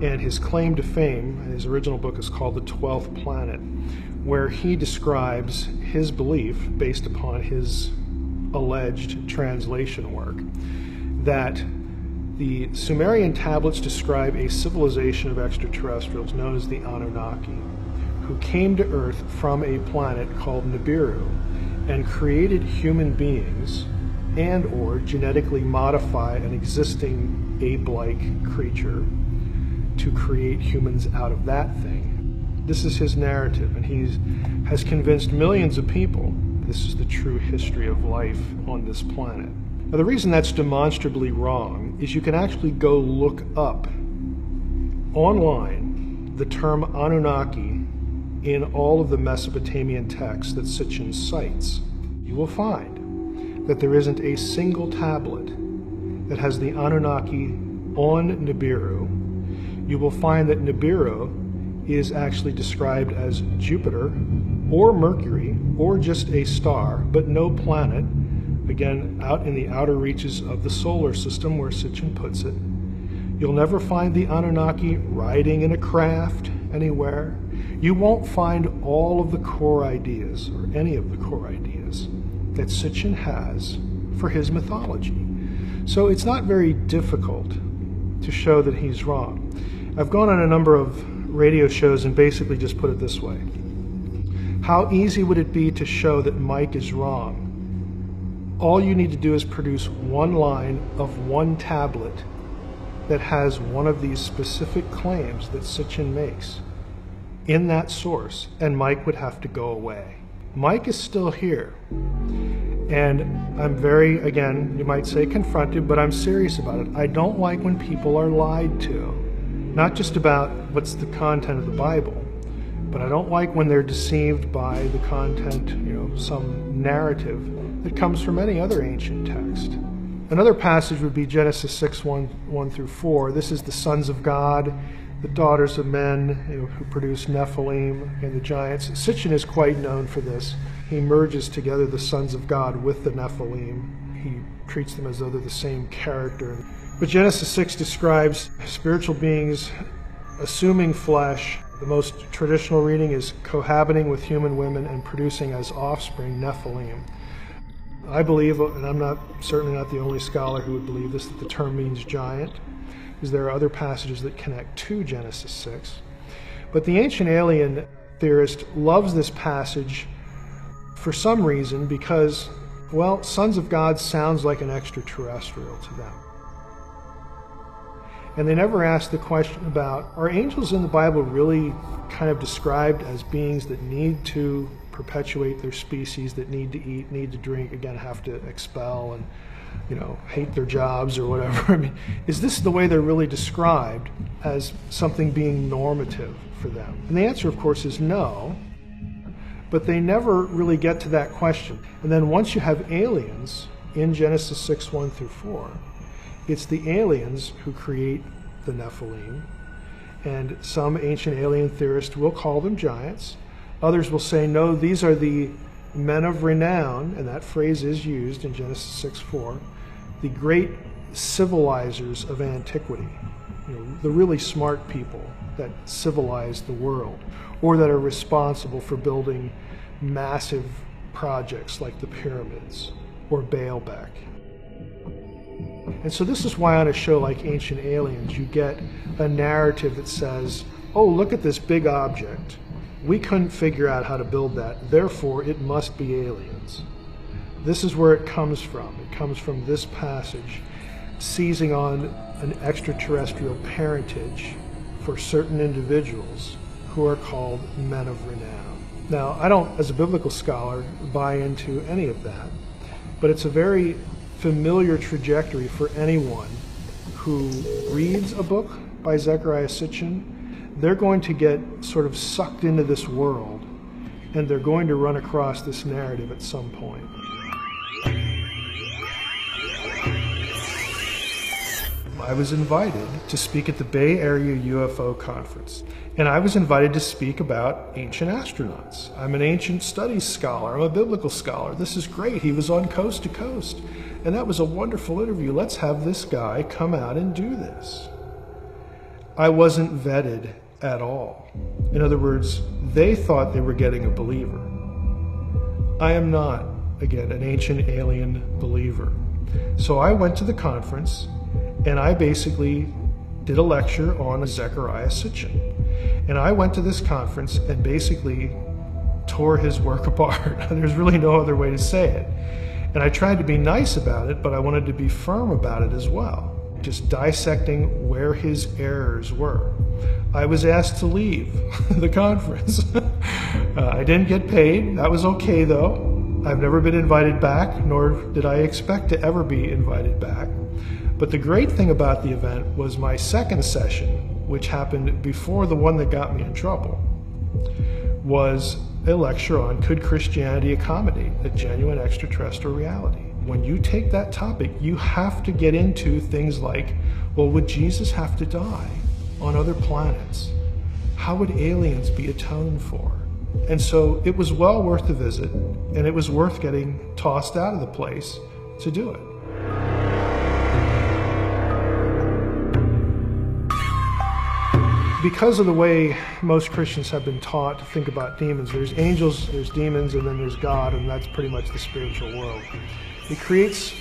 And his claim to fame, his original book is called The 12th Planet, where he describes his belief, based upon his alleged translation work, that the Sumerian tablets describe a civilization of extraterrestrials known as the Anunnaki, who came to Earth from a planet called Nibiru and created human beings and or genetically modify an existing ape-like creature to create humans out of that thing. This is his narrative, and he has convinced millions of people this is the true history of life on this planet. Now, the reason that's demonstrably wrong is you can actually go look up online the term Anunnaki in all of the Mesopotamian texts that Sitchin cites. You will find that there isn't a single tablet that has the Anunnaki on Nibiru. You will find that Nibiru is actually described as Jupiter or Mercury or just a star, but no planet, again, out in the outer reaches of the solar system where Sitchin puts it. You'll never find the Anunnaki riding in a craft anywhere. You won't find all of the core ideas, or any of the core ideas, that Sitchin has for his mythology. So it's not very difficult to show that he's wrong. I've gone on a number of radio shows and basically just put it this way. How easy would it be to show that Mike is wrong? All you need to do is produce one line of one tablet that has one of these specific claims that Sitchin makes in that source, and Mike would have to go away. Mike is still here. And I'm very, again, you might say confronted, but I'm serious about it. I don't like when people are lied to. Not just about what's the content of the Bible, but I don't like when they're deceived by the content, some narrative that comes from any other ancient text. Another passage would be Genesis 6, 1 through 4. This is the sons of God, the daughters of men, who produce Nephilim and the giants. Sitchin is quite known for this. He merges together the sons of God with the Nephilim. He treats them as though they're the same character. But Genesis 6 describes spiritual beings assuming flesh. The most traditional reading is cohabiting with human women and producing as offspring Nephilim. I believe, and I'm certainly not the only scholar who would believe this, that the term means giant, because there are other passages that connect to Genesis 6. But the ancient alien theorist loves this passage for some reason because, well, sons of God sounds like an extraterrestrial to them. And they never ask the question about, are angels in the Bible really kind of described as beings that need to perpetuate their species, that need to eat, need to drink, again, have to expel and, hate their jobs or whatever? I mean, is this the way they're really described, as something being normative for them? And the answer, of course, is no. But they never really get to that question. And then once you have aliens in Genesis 6, 1 through 4, it's the aliens who create the Nephilim. And some ancient alien theorists will call them giants. Others will say, no, these are the men of renown, and that phrase is used in Genesis 6, 4, the great civilizers of antiquity, the really smart people that civilized the world, or that are responsible for building massive projects like the pyramids or Baalbek. And so this is why on a show like Ancient Aliens, you get a narrative that says, oh, look at this big object. We couldn't figure out how to build that, therefore it must be aliens. This is where it comes from. It comes from this passage, seizing on an extraterrestrial parentage for certain individuals who are called men of renown. Now, I don't, as a biblical scholar, buy into any of that, but it's a very familiar trajectory for anyone who reads a book by Zecharia Sitchin. They're going to get sort of sucked into this world, and they're going to run across this narrative at some point. I was invited to speak at the Bay Area UFO Conference, and I was invited to speak about ancient astronauts. I'm an ancient studies scholar, I'm a biblical scholar. This is great, he was on Coast to Coast, and that was a wonderful interview. Let's have this guy come out and do this. I wasn't vetted at all. In other words, they thought they were getting a believer. I am not, again, an ancient alien believer. So I went to the conference, and I basically did a lecture on Zecharia Sitchin. And I went to this conference and basically tore his work apart. There's really no other way to say it. And I tried to be nice about it, but I wanted to be firm about it as well, just dissecting where his errors were. I was asked to leave the conference. I didn't get paid. That was okay, though. I've never been invited back, nor did I expect to ever be invited back. But the great thing about the event was my second session, which happened before the one that got me in trouble, was a lecture on could Christianity accommodate a genuine extraterrestrial reality? When you take that topic, you have to get into things like, well, would Jesus have to die on other planets? How would aliens be atoned for? And so it was well worth the visit, and it was worth getting tossed out of the place to do it. Because of the way most Christians have been taught to think about demons, there's angels, there's demons, and then there's God, and that's pretty much the spiritual world. It creates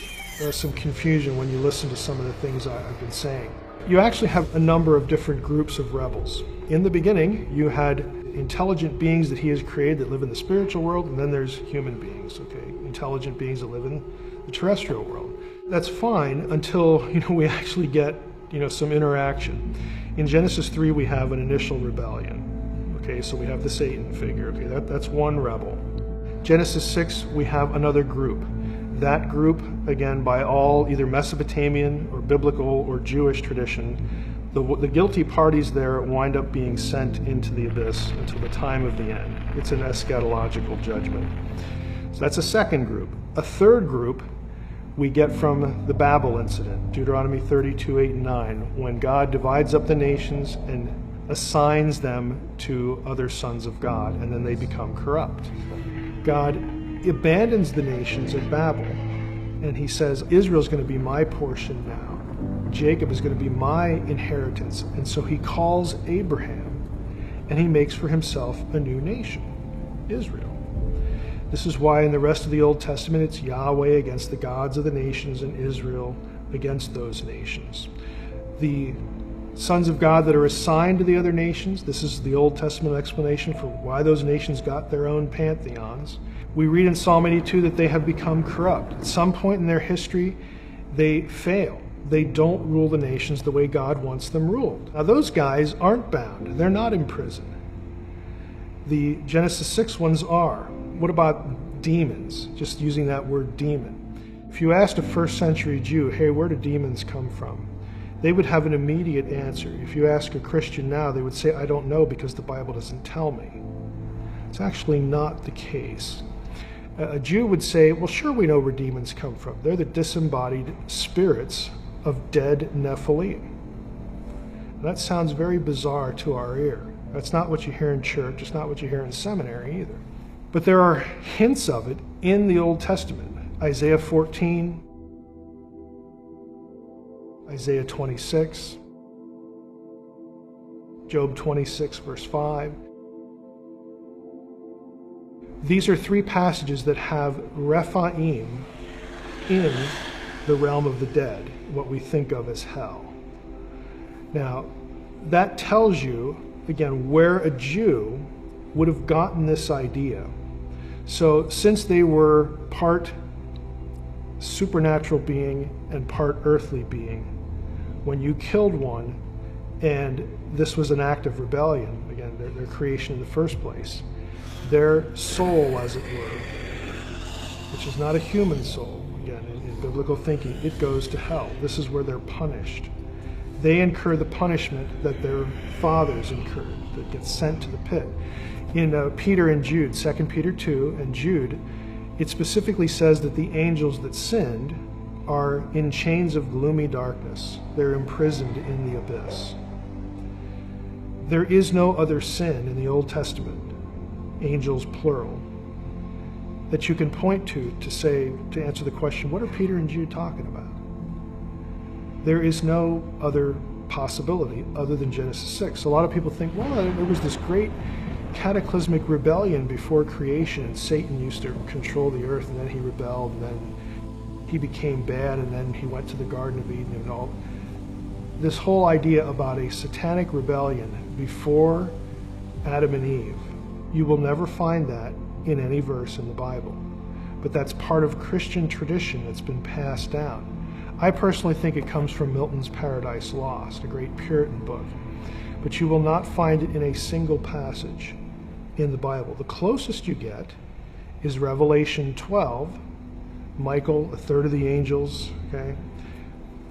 some confusion when you listen to some of the things I've been saying. You actually have a number of different groups of rebels. In the beginning, you had intelligent beings that he has created that live in the spiritual world, and then there's human beings, okay? Intelligent beings that live in the terrestrial world. That's fine until, we actually get, some interaction. In Genesis 3, we have an initial rebellion. Okay, so we have the Satan figure. Okay, that's one rebel. Genesis 6, we have another group. That group, again, by all either Mesopotamian or biblical or Jewish tradition, the guilty parties there wind up being sent into the abyss until the time of the end. It's an eschatological judgment. So that's a second group. A third group we get from the Babel incident, Deuteronomy 32, 8, and 9, when God divides up the nations and assigns them to other sons of God, and then they become corrupt. God abandons the nations at Babel, and he says, Israel's going to be my portion now. Jacob is going to be my inheritance. And so he calls Abraham, and he makes for himself a new nation, Israel. This is why in the rest of the Old Testament it's Yahweh against the gods of the nations and Israel against those nations. The sons of God that are assigned to the other nations, this is the Old Testament explanation for why those nations got their own pantheons. We read in Psalm 82 that they have become corrupt. At some point in their history, they fail. They don't rule the nations the way God wants them ruled. Now those guys aren't bound. They're not in prison. The Genesis 6 ones are. What about demons? Just using that word demon. If you asked a first century Jew, hey, where do demons come from? They would have an immediate answer. If you ask a Christian now, they would say, I don't know because the Bible doesn't tell me. It's actually not the case. A Jew would say, well, sure, we know where demons come from. They're the disembodied spirits of dead Nephilim. That sounds very bizarre to our ear. That's not what you hear in church. It's not what you hear in seminary either. But there are hints of it in the Old Testament. Isaiah 14, Isaiah 26, Job 26, verse 5. These are three passages that have Rephaim in the realm of the dead, what we think of as hell. Now, that tells you, again, where a Jew would have gotten this idea. So since they were part supernatural being and part earthly being, when you killed one, and this was an act of rebellion, again, their creation in the first place, their soul, as it were, which is not a human soul, again, in biblical thinking, it goes to hell. This is where they're punished. They incur the punishment that their fathers incurred, that gets sent to the pit. In Peter and Jude, 2 Peter 2 and Jude, it specifically says that the angels that sinned are in chains of gloomy darkness. They're imprisoned in the abyss. There is no other sin in the Old Testament, angels plural, that you can point to answer the question, what are Peter and Jude talking about? There is no other possibility other than Genesis 6. A lot of people think, well, there was this great cataclysmic rebellion before creation, and Satan used to control the earth, and then he rebelled, and then he became bad, and then he went to the Garden of Eden and all. This whole idea about a satanic rebellion before Adam and Eve, you will never find that in any verse in the Bible. But that's part of Christian tradition that's been passed down. I personally think it comes from Milton's Paradise Lost, a great Puritan book. But you will not find it in a single passage in the Bible. The closest you get is Revelation 12, Michael, a third of the angels, okay?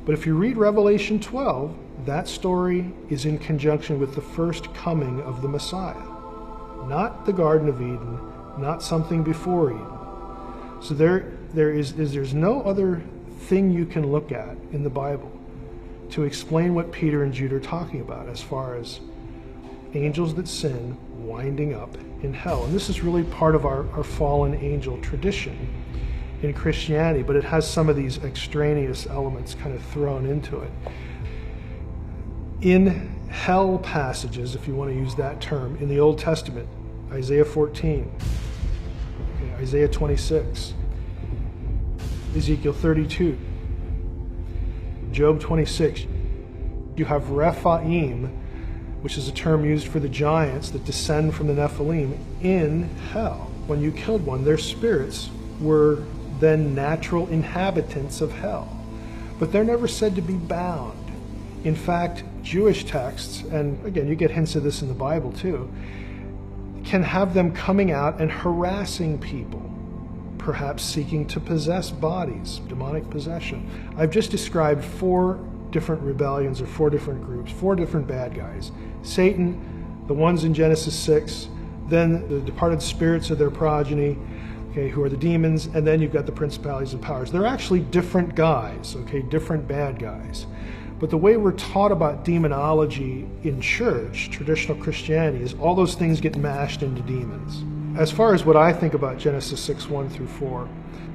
But if you read Revelation 12, that story is in conjunction with the first coming of the Messiah. Not the Garden of Eden, not something before Eden. So there's no other thing you can look at in the Bible to explain what Peter and Jude are talking about as far as angels that sin winding up in hell. And this is really part of our fallen angel tradition in Christianity, but it has some of these extraneous elements kind of thrown into it. In hell passages, if you want to use that term, in the Old Testament, Isaiah 14, Isaiah 26, Ezekiel 32, Job 26, you have Rephaim, which is a term used for the giants that descend from the Nephilim, in hell. When you killed one, their spirits were then natural inhabitants of hell. But they're never said to be bound. In fact, Jewish texts, and again, you get hints of this in the Bible too, can have them coming out and harassing people, perhaps seeking to possess bodies, demonic possession. I've just described 4 different rebellions, or 4 different groups, 4 different bad guys. Satan, the ones in Genesis 6, then the departed spirits of their progeny, okay, who are the demons, and then you've got the principalities and powers. They're actually different guys, okay, different bad guys. But the way we're taught about demonology in church, traditional Christianity, is all those things get mashed into demons. As far as what I think about Genesis 6, 1 through 4,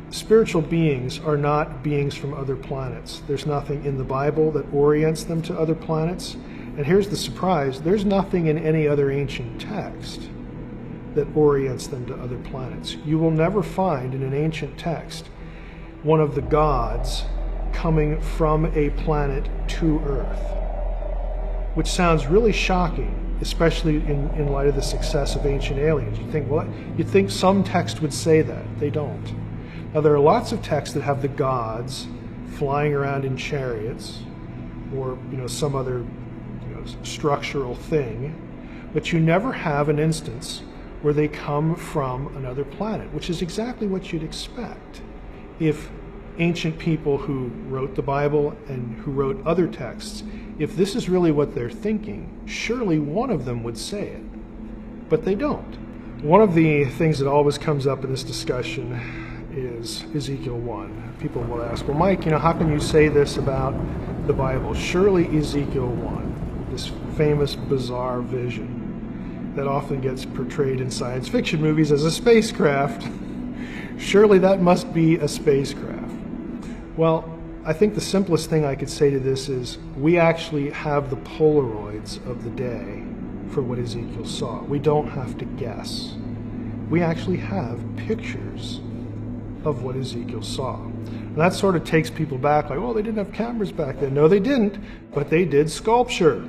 spiritual beings are not beings from other planets. There's nothing in the Bible that orients them to other planets. And here's the surprise, there's nothing in any other ancient text that orients them to other planets. You will never find in an ancient text one of the gods coming from a planet to Earth, which sounds really shocking, especially in light of the success of Ancient Aliens. You think, well, you'd think some text would say that. They don't. Now, there are lots of texts that have the gods flying around in chariots, or some other structural thing, but you never have an instance where they come from another planet, which is exactly what you'd expect. If ancient people who wrote the Bible and who wrote other texts, if this is really what they're thinking, surely one of them would say it, but they don't. One of the things that always comes up in this discussion is Ezekiel 1. People will ask, well, Mike, how can you say this about the Bible? Surely Ezekiel 1, this famous bizarre vision that often gets portrayed in science fiction movies as a spacecraft, surely that must be a spacecraft. Well, I think the simplest thing I could say to this is we actually have the Polaroids of the day for what Ezekiel saw. We don't have to guess. We actually have pictures of what Ezekiel saw. And that sort of takes people back, like, oh, they didn't have cameras back then. No, they didn't, but they did sculpture.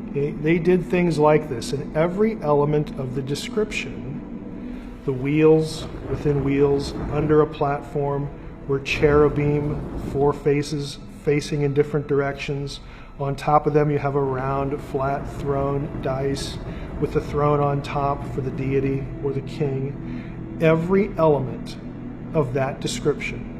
Okay? They did things like this, and every element of the description, the wheels, within wheels, under a platform, were cherubim, 4 faces facing in different directions. On top of them you have a round, flat throne, dais, with the throne on top for the deity or the king. Every element of that description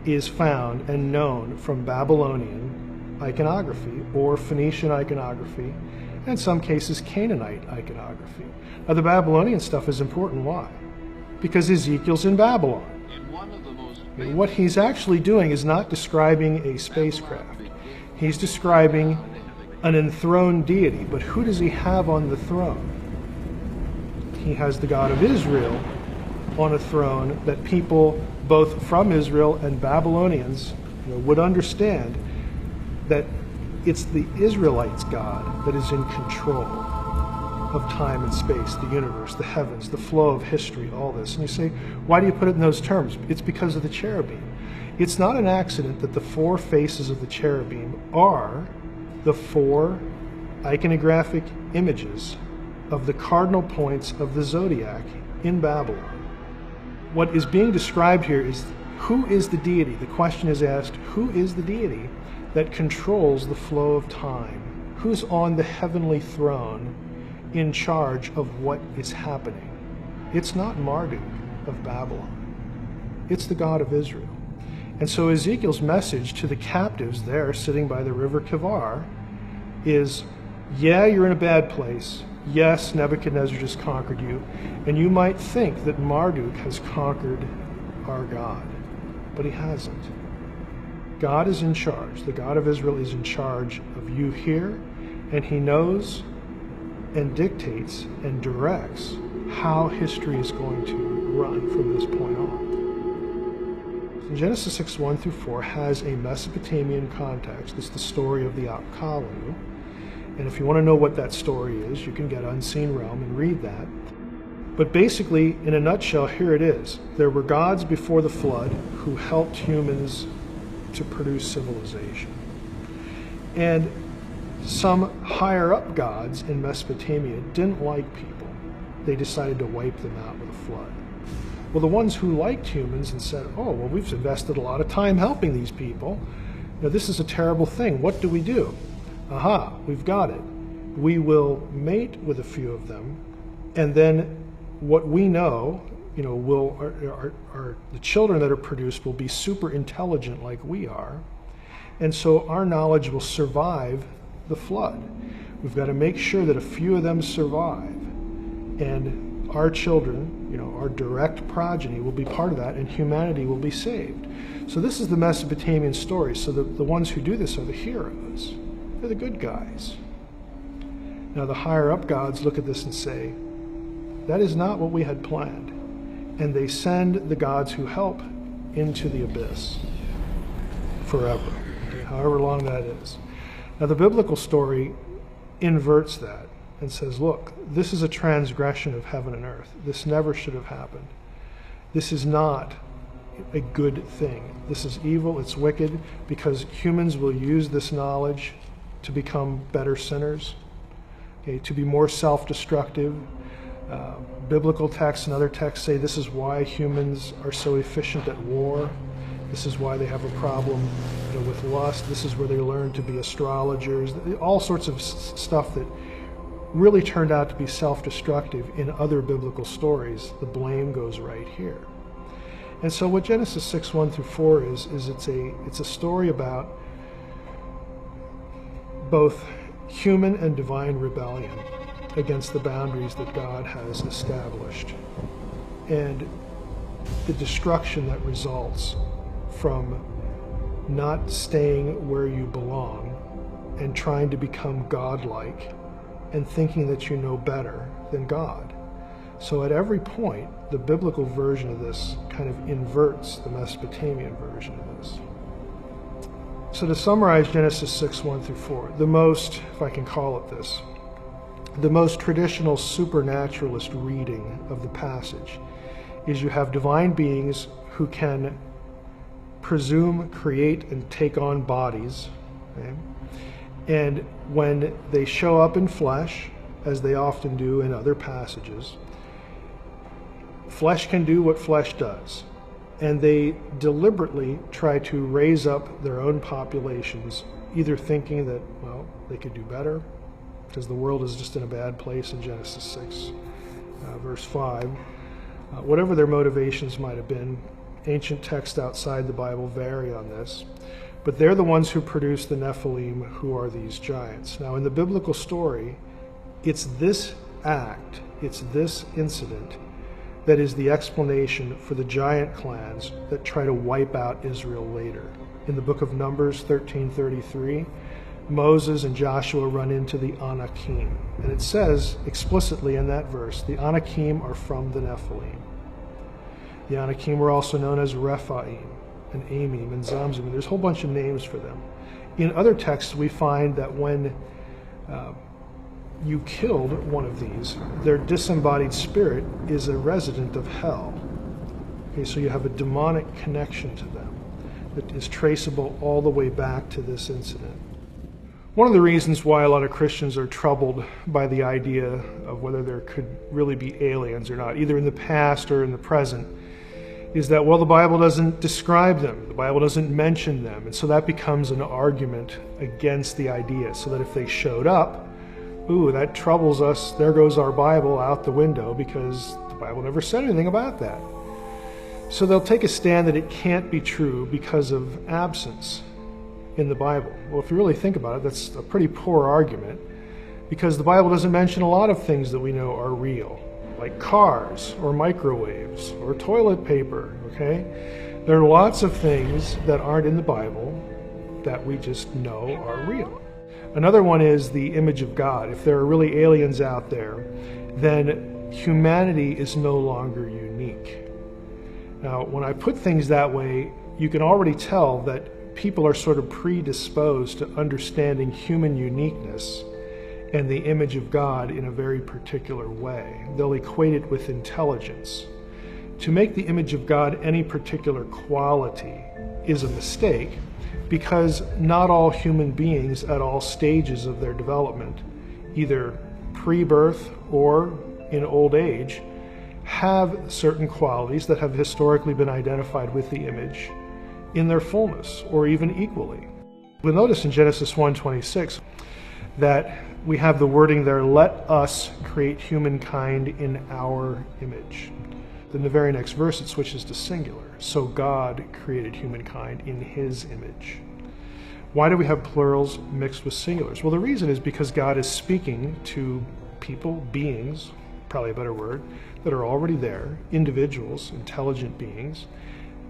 is found and known from Babylonian iconography or Phoenician iconography, and in some cases Canaanite iconography. Now the Babylonian stuff is important. Why? Because Ezekiel's in Babylon. What he's actually doing is not describing a spacecraft. He's describing an enthroned deity. But who does he have on the throne? He has the God of Israel on a throne that people both from Israel and Babylonians would understand that it's the Israelites' God that is in control of time and space, the universe, the heavens, the flow of history, all this. And you say, why do you put it in those terms? It's because of the cherubim. It's not an accident that the 4 faces of the cherubim are the 4 iconographic images of the cardinal points of the zodiac in Babylon. What is being described here is who is the deity? The question is asked, who is the deity that controls the flow of time? Who's on the heavenly throne in charge of what is happening? It's not Marduk of Babylon. It's the God of Israel. And so Ezekiel's message to the captives there sitting by the river Kivar is, yeah, you're in a bad place. Yes, Nebuchadnezzar just conquered you. And you might think that Marduk has conquered our God, but he hasn't. God is in charge. The God of Israel is in charge of you here, and he knows and dictates and directs how history is going to run from this point on. Genesis 6, 1 through 4 has a Mesopotamian context. It's the story of the Apkallu. And if you want to know what that story is, you can get Unseen Realm and read that. But basically, in a nutshell, here it is. There were gods before the flood who helped humans to produce civilization. And some higher up gods in Mesopotamia didn't like people. They decided to wipe them out with a flood. Well, the ones who liked humans and said, oh, well, we've invested a lot of time helping these people. This is a terrible thing. What do we do? Aha, we've got it. We will mate with a few of them, and then what we know, the children that are produced will be super intelligent like we are, and so our knowledge will survive the flood. We've got to make sure that a few of them survive, and our children, our direct progeny will be part of that, and humanity will be saved. So this is the Mesopotamian story. So the ones who do this are the heroes. They're the good guys. Now the higher up gods look at this and say, that is not what we had planned. And they send the gods who help into the abyss forever, okay, however long that is. Now the biblical story inverts that and says, look, this is a transgression of heaven and earth. This never should have happened. This is not a good thing. This is evil, it's wicked, because humans will use this knowledge to become better sinners, okay, to be more self-destructive. Biblical texts and other texts say this is why humans are so efficient at war. This is why they have a problem with lust. This is where they learn to be astrologers. All sorts of stuff that really turned out to be self-destructive in other biblical stories. The blame goes right here. And so what Genesis 6, 1 through 4 is it's a story about both human and divine rebellion against the boundaries that God has established, and the destruction that results from not staying where you belong and trying to become godlike and thinking that you know better than God. So at every point, the biblical version of this kind of inverts the Mesopotamian version of this. So to summarize Genesis 6, 1 through 4, the most, if I can call it this, the most traditional supernaturalist reading of the passage is you have divine beings who can presume, create, and take on bodies. Okay? And when they show up in flesh, as they often do in other passages, flesh can do what flesh does. And they deliberately try to raise up their own populations, either thinking that, well, they could do better, because the world is just in a bad place in Genesis 6, verse 5. Whatever their motivations might have been, ancient texts outside the Bible vary on this. But they're the ones who produce the Nephilim, who are these giants. Now, in the biblical story, it's this act, it's this incident that is the explanation for the giant clans that try to wipe out Israel later. In the book of Numbers 13:33, Moses and Joshua run into the Anakim. And it says explicitly in that verse, the Anakim are from the Nephilim. The Anakim were also known as Rephaim and Amim and Zamzum. There's a whole bunch of names for them. In other texts, we find that when you killed one of these, their disembodied spirit is a resident of hell. Okay, so you have a demonic connection to them that is traceable all the way back to this incident. One of the reasons why a lot of Christians are troubled by the idea of whether there could really be aliens or not, either in the past or in the present, is that, well, the Bible doesn't describe them, the Bible doesn't mention them, and so that becomes an argument against the idea, so that if they showed up, ooh, that troubles us, there goes our Bible out the window, because the Bible never said anything about that. So they'll take a stand that it can't be true because of absence in the Bible. Well, if you really think about it, that's a pretty poor argument, because the Bible doesn't mention a lot of things that we know are real, like cars or microwaves or toilet paper, okay? There are lots of things that aren't in the Bible that we just know are real. Another one is the image of God. If there are really aliens out there, then humanity is no longer unique. Now, when I put things that way, you can already tell that people are sort of predisposed to understanding human uniqueness and the image of God in a very particular way. They'll equate it with intelligence. To make the image of God any particular quality is a mistake, because not all human beings at all stages of their development, either pre-birth or in old age, have certain qualities that have historically been identified with the image in their fullness, or even equally. We'll notice in Genesis 1:26 that we have the wording there, let us create humankind in our image. Then the very next verse, it switches to singular. So God created humankind in his image. Why do we have plurals mixed with singulars? Well, the reason is because God is speaking to people, beings, probably a better word, that are already there, individuals, intelligent beings.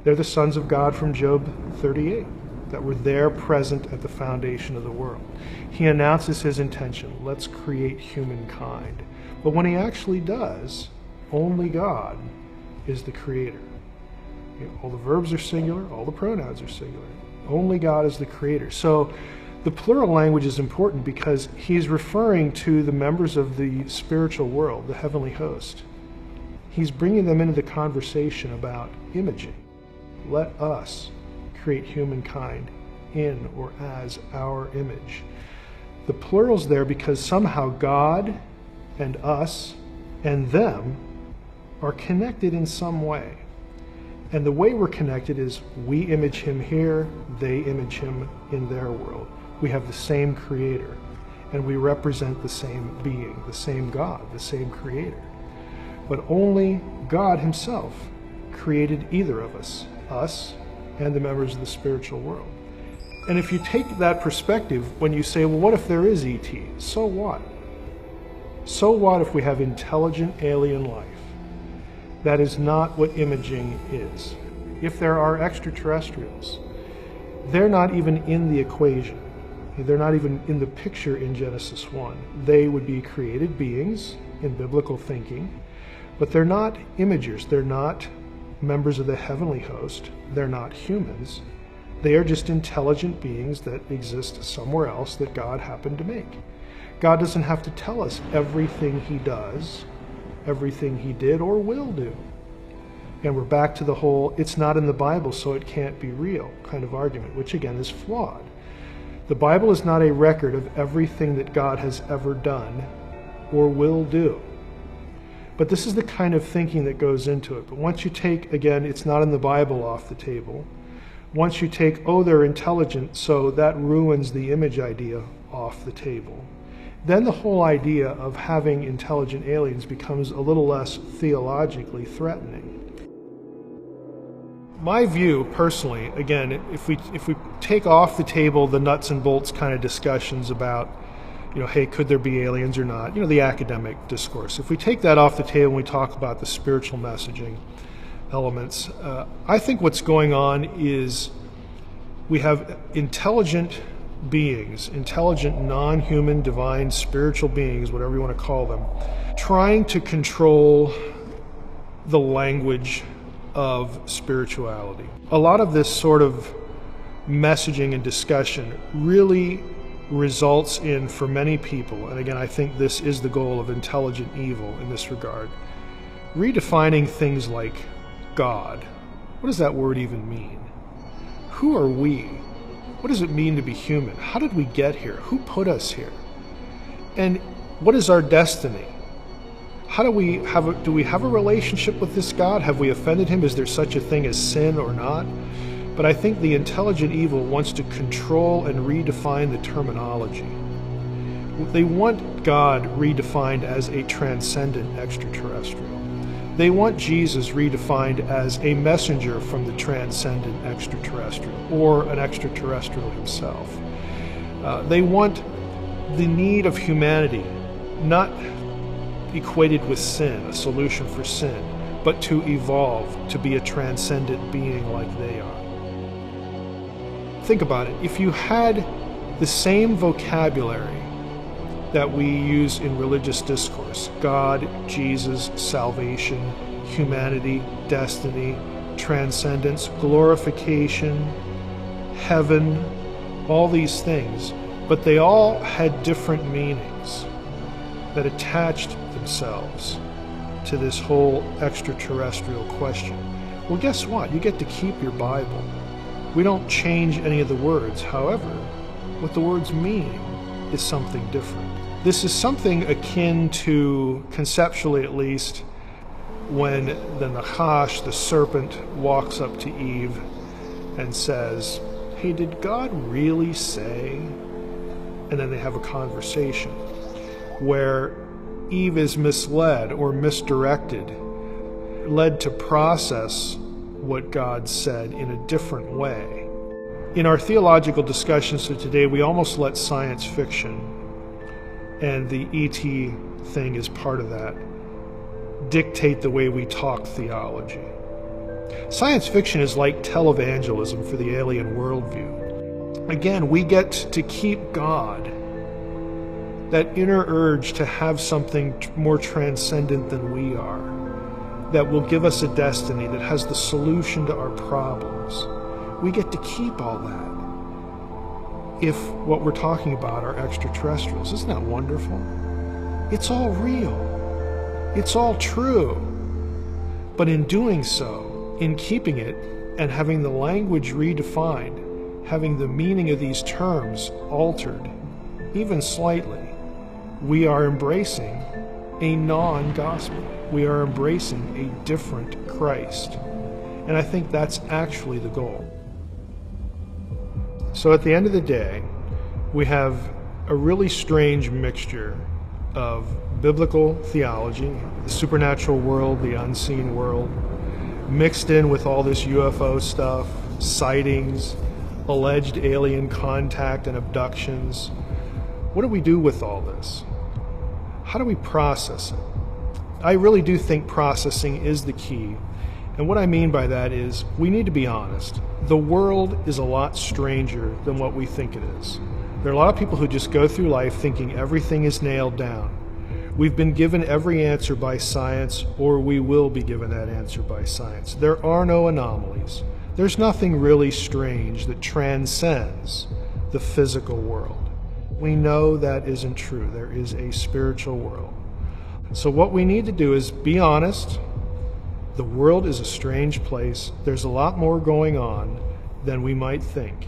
They're the sons of God from Job 38, that were there present at the foundation of the world. He announces his intention, let's create humankind. But when he actually does, only God is the creator. All the verbs are singular, all the pronouns are singular. Only God is the creator. So the plural language is important because he's referring to the members of the spiritual world, the heavenly host. He's bringing them into the conversation about imaging. Let us create humankind in or as our image. The plural's there because somehow God and us and them are connected in some way. And the way we're connected is we image him here, they image him in their world. We have the same creator, and we represent the same being, the same God, the same creator. But only God himself created either of us and the members of the spiritual world. And if you take that perspective, when you say, well, what if there is ET? So what? So what if we have intelligent alien life? That is not what imaging is. If there are extraterrestrials, they're not even in the equation. They're not even in the picture in Genesis 1. They would be created beings in biblical thinking, but they're not imagers. They're not members of the heavenly host. They're not humans. They are just intelligent beings that exist somewhere else that God happened to make. God doesn't have to tell us everything he does, everything he did or will do. And we're back to the whole, it's not in the Bible, so it can't be real kind of argument, which again is flawed. The Bible is not a record of everything that God has ever done or will do. But this is the kind of thinking that goes into it. But once you take, again, it's not in the Bible off the table, once you take, oh, they're intelligent, so that ruins the image idea off the table, then the whole idea of having intelligent aliens becomes a little less theologically threatening. My view, personally, again, if we take off the table the nuts and bolts kind of discussions about, hey, could there be aliens or not, the academic discourse. If we take that off the table and we talk about the spiritual messaging elements, I think what's going on is we have intelligent beings, intelligent, non-human, divine, spiritual beings, whatever you want to call them, trying to control the language of spirituality. A lot of this sort of messaging and discussion really results in, for many people, and again, I think this is the goal of intelligent evil in this regard, redefining things like God. What does that word even mean? Who are we? What does it mean to be human? How did we get here? Who put us here? And what is our destiny? How do we have a relationship with this God? Have we offended him? Is there such a thing as sin or not? But I think the intelligent evil wants to control and redefine the terminology. They want God redefined as a transcendent extraterrestrial. They want Jesus redefined as a messenger from the transcendent extraterrestrial, or an extraterrestrial himself. They want the need of humanity not equated with sin, a solution for sin, but to evolve to be a transcendent being like they are. Think about it. If you had the same vocabulary that we use in religious discourse, God, Jesus, salvation, humanity, destiny, transcendence, glorification, heaven, all these things, but they all had different meanings that attached themselves to this whole extraterrestrial question. Well, guess what? You get to keep your Bible. We don't change any of the words. However, what the words mean is something different. This is something akin to, conceptually at least, when the Nachash, the serpent, walks up to Eve and says, hey, did God really say? And then they have a conversation where Eve is misled or misdirected, led to process what God said in a different way. In our theological discussions of today, we almost let science fiction, and the E.T. thing is part of that, dictate the way we talk theology. Science fiction is like televangelism for the alien worldview. Again, we get to keep God, that inner urge to have something more transcendent than we are, that will give us a destiny that has the solution to our problems. We get to keep all that if what we're talking about are extraterrestrials. Isn't that wonderful? It's all real. It's all true. But in doing so, in keeping it and having the language redefined, having the meaning of these terms altered, even slightly, we are embracing a non-gospel. We are embracing a different Christ. And I think that's actually the goal. So at the end of the day, we have a really strange mixture of biblical theology, the supernatural world, the unseen world, mixed in with all this UFO stuff, sightings, alleged alien contact and abductions. What do we do with all this? How do we process it? I really do think processing is the key. And what I mean by that is we need to be honest. The world is a lot stranger than what we think it is. There are a lot of people who just go through life thinking everything is nailed down. We've been given every answer by science, or we will be given that answer by science. There are no anomalies. There's nothing really strange that transcends the physical world. We know that isn't true. There is a spiritual world. So what we need to do is be honest, The world is a strange place. There's a lot more going on than we might think.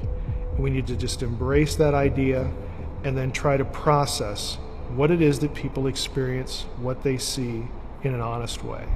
We need to just embrace that idea and then try to process what it is that people experience, what they see in an honest way.